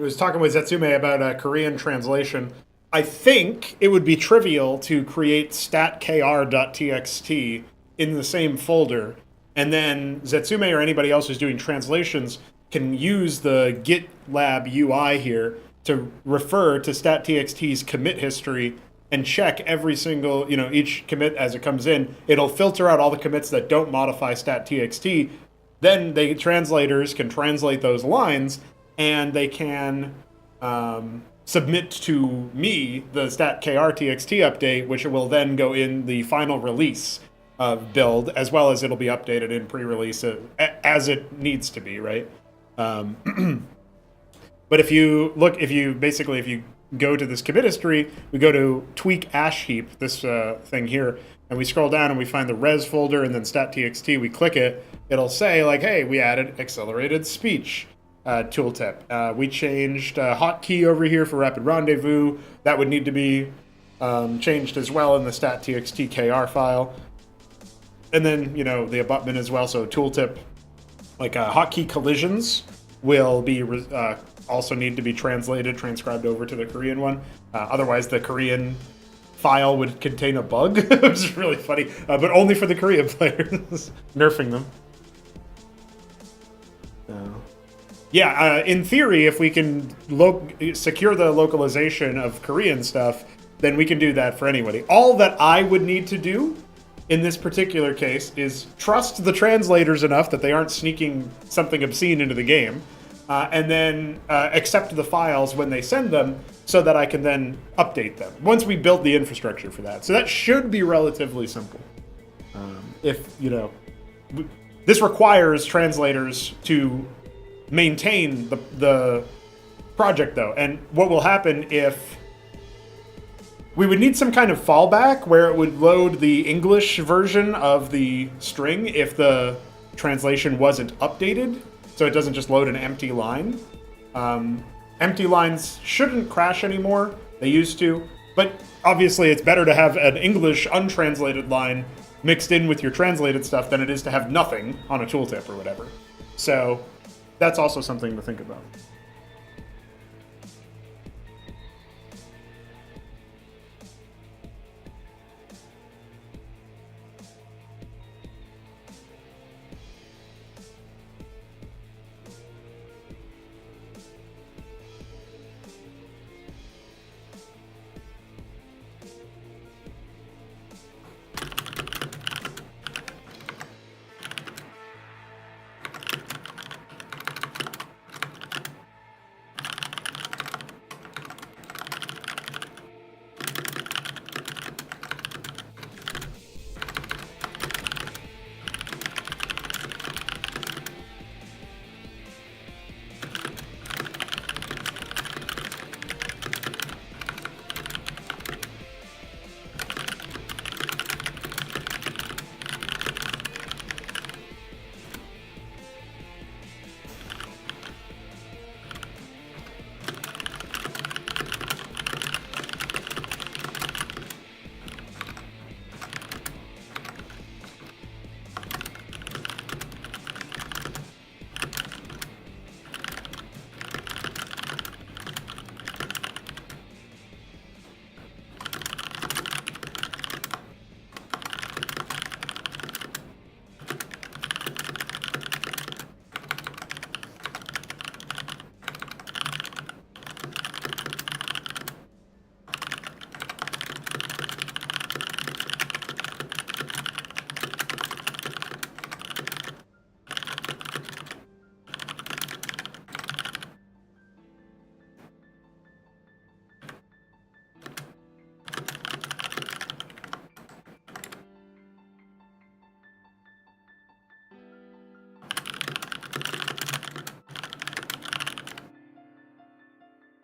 was talking with Zetsume about a Korean translation. I think it would be trivial to create statkr.txt in the same folder, and then Zetsume or anybody else who's doing translations can use the GitLab UI here to refer to stattxt's commit history and check every single, each commit as it comes in. It'll filter out all the commits that don't modify stattxt. Then the translators can translate those lines, and they can submit to me the statkr.txt update, which will then go in the final release of build, as well as it'll be updated in pre-release as it needs to be, right? But if you go to this commit history, we go to tweak ash heap, this thing here, and we scroll down and we find the res folder and then stat.txt, we click it, it'll say like, hey, we added accelerated speech tooltip. We changed hotkey over here for rapid rendezvous. That would need to be changed as well in the stat.txt kr file. And then, the abutment as well, so tooltip, like hotkey collisions will be also need to be transcribed over to the Korean one. Otherwise, the Korean file would contain a bug, which is really funny, but only for the Korean players, nerfing them. In theory, if we can secure the localization of Korean stuff, then we can do that for anybody. All that I would need to do in this particular case is trust the translators enough that they aren't sneaking something obscene into the game, and then accept the files when they send them so that I can then update them once we build the infrastructure for that. So that should be relatively simple. This requires translators to maintain the project, though. And what will happen if we would need some kind of fallback where it would load the English version of the string if the translation wasn't updated, so it doesn't just load an empty line. Empty lines shouldn't crash anymore. They used to, but obviously it's better to have an English untranslated line mixed in with your translated stuff than it is to have nothing on a tooltip or whatever. So that's also something to think about.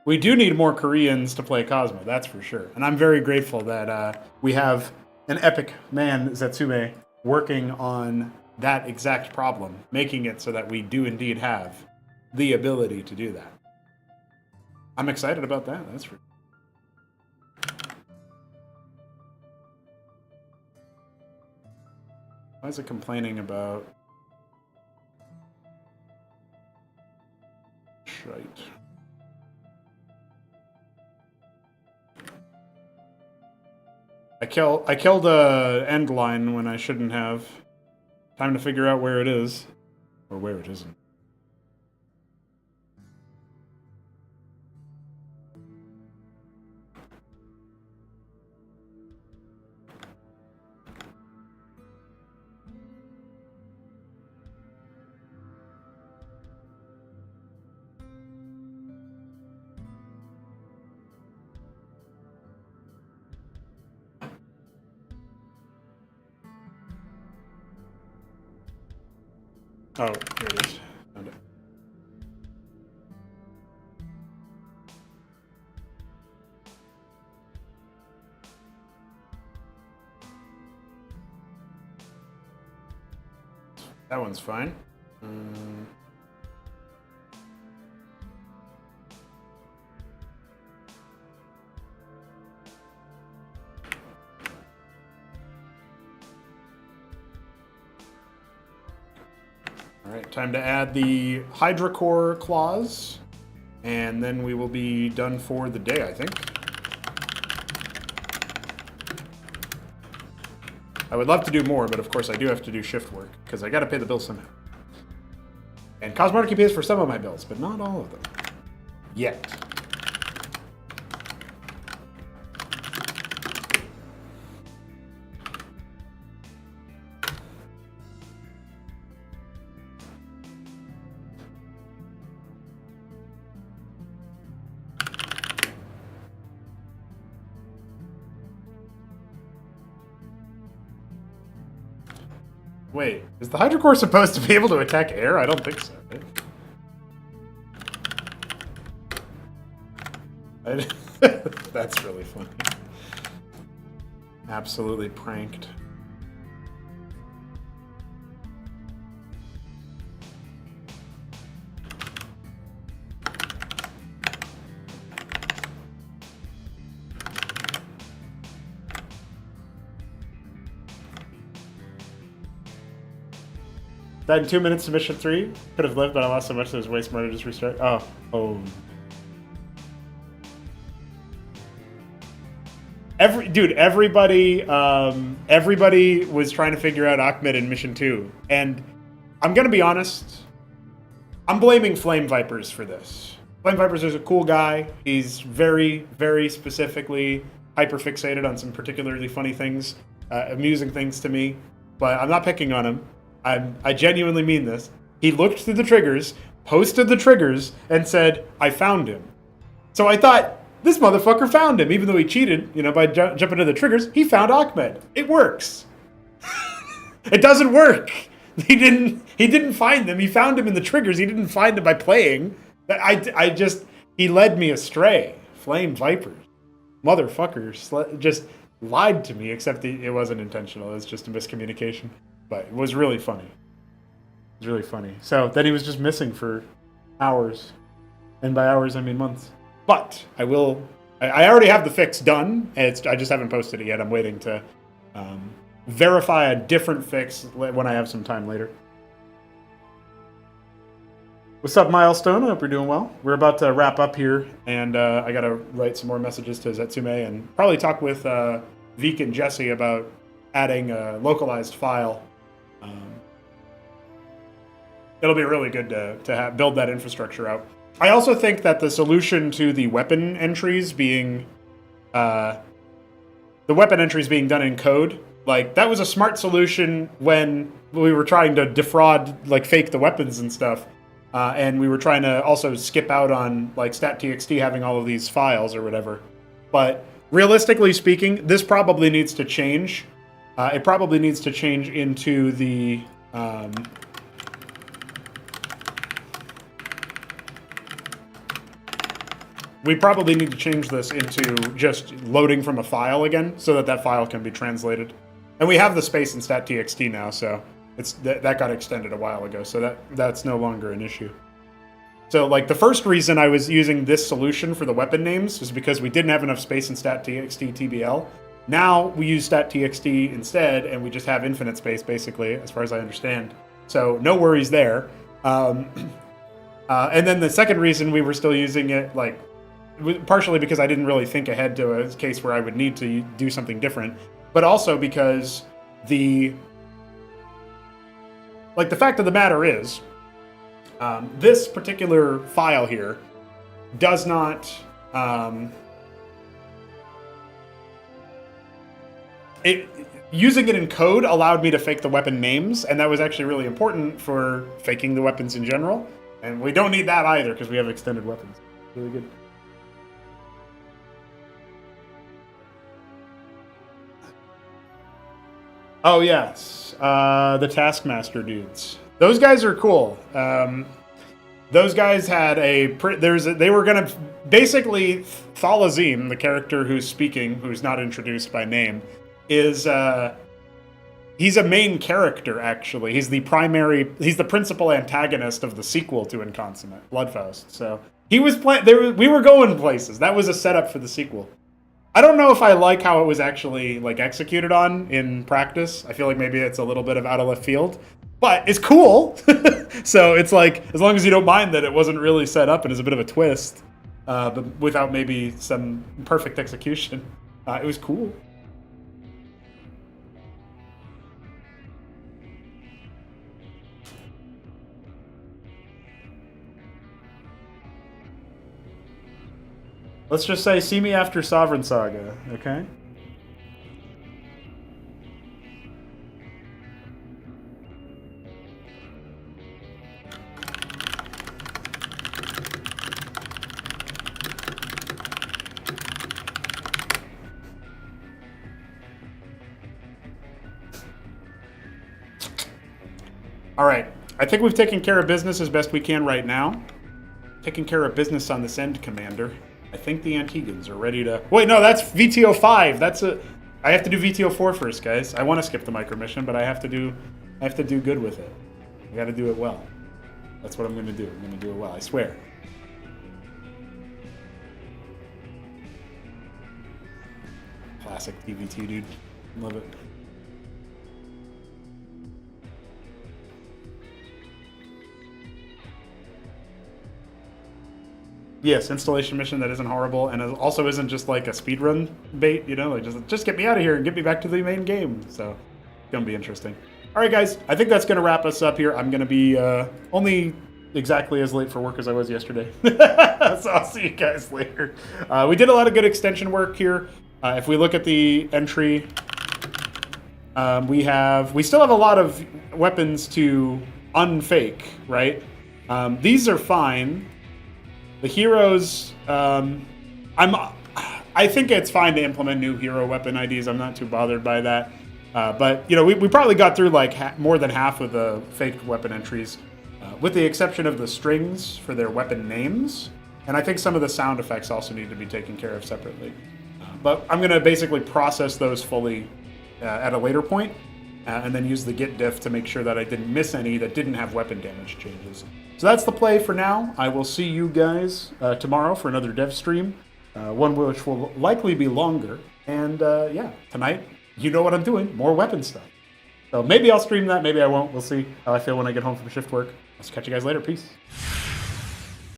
We do need more Koreans to play Cosmo, that's for sure. And I'm very grateful that we have an epic man, Zetsume, working on that exact problem, making it so that we do indeed have the ability to do that. I'm excited about that, that's for sure. Why is it complaining about shite? I killed a end line when I shouldn't have. Time to figure out where it is. Or where it isn't. Oh, here it is. Found it. That one's fine. All right, time to add the Hydra Core claws, and then we will be done for the day, I think. I would love to do more, but of course I do have to do shift work, because I gotta pay the bills somehow. And Cosmonarchy pays for some of my bills, but not all of them. Yet. Wait, is the Hydra Core supposed to be able to attack air? I don't think so. Right? That's really funny. Absolutely pranked. Died in 2 minutes to mission 3. Could have lived, but I lost so much that it was way smarter to just restart. Oh. Everybody was trying to figure out Ahmed in mission 2. And I'm gonna be honest, I'm blaming Flame Vipers for this. Flame Vipers is a cool guy. He's very, very specifically hyper-fixated on some particularly funny things, amusing things to me. But I'm not picking on him. I genuinely mean this. He looked through the triggers, posted the triggers, and said, I found him. So I thought, this motherfucker found him, even though he cheated, by jumping to the triggers. He found Ahmed. It works. It doesn't work. He didn't find them. He found him in the triggers. He didn't find him by playing. He led me astray. Flame Vipers. Motherfuckers just lied to me, except it wasn't intentional. It was just a miscommunication. But it was really funny. It was really funny. So then he was just missing for hours. And by hours, I mean months. But I already have the fix done. I just haven't posted it yet. I'm waiting to verify a different fix when I have some time later. What's up, Milestone? I hope you're doing well. We're about to wrap up here. And I got to write some more messages to Zetsume and probably talk with Veek and Jesse about adding a localized file. It'll be really good to build that infrastructure out. I also think that the solution to the weapon entries being done in code, like that was a smart solution when we were trying to defraud, like fake the weapons and stuff, and we were trying to also skip out on like stat.txt having all of these files or whatever. But realistically speaking, this probably needs to change. It probably needs to change into the we probably need to change this into just loading from a file again, so that file can be translated. And we have the space in stat.txt now, so that got extended a while ago, so that's no longer an issue. So, like, the first reason I was using this solution for the weapon names was because we didn't have enough space in stat.txt TBL. Now we use stat.txt instead, and we just have infinite space, basically, as far as I understand. So no worries there. And then the second reason we were still using it, like, partially because I didn't really think ahead to a case where I would need to do something different, but also because the fact of the matter is, this particular file here does not. Using it in code allowed me to fake the weapon names, and that was actually really important for faking the weapons in general. And we don't need that either because we have extended weapons. Really good. Oh yes, the Taskmaster dudes. Those guys are cool. Those guys had they were gonna basically Thalazim, the character who's speaking, who's not introduced by name, is he's a main character actually. He's the principal antagonist of the sequel to Inconsummate, Bloodfaust. So he was we were going places. That was a setup for the sequel. I don't know if I like how it was actually executed on in practice. I feel like maybe it's a little bit of out of left field, but it's cool. So it's as long as you don't mind that it wasn't really set up and is a bit of a twist, but without maybe some perfect execution, it was cool. Let's just say, see me after Sovereign Saga, okay? All right, I think we've taken care of business as best we can right now. Taking care of business on this end, Commander. I think the Antigans are ready to... Wait, no, that's VTO 5. I have to do VTO 4 first, guys. I want to skip the micro mission, but I have to do good with it. I got to do it well. That's what I'm going to do. I'm going to do it well, I swear. Classic TVT, dude. Love it. Yes, installation mission that isn't horrible, and it also isn't just a speedrun bait, just get me out of here and get me back to the main game. So, it's gonna be interesting. All right, guys, I think that's gonna wrap us up here. I'm gonna be only exactly as late for work as I was yesterday, so I'll see you guys later. We did a lot of good extension work here. If we look at the entry, we still have a lot of weapons to unfake, right? These are fine. The heroes, I think it's fine to implement new hero weapon IDs. I'm not too bothered by that. But, we probably got through more than half of the faked weapon entries, with the exception of the strings for their weapon names. And I think some of the sound effects also need to be taken care of separately. But I'm going to basically process those fully at a later point, and then use the git diff to make sure that I didn't miss any that didn't have weapon damage changes. So that's the play for now. I will see you guys tomorrow for another dev stream, one which will likely be longer. And yeah, tonight, you know what I'm doing, more weapon stuff. So maybe I'll stream that, maybe I won't. We'll see how I feel when I get home from shift work. Let's catch you guys later. Peace.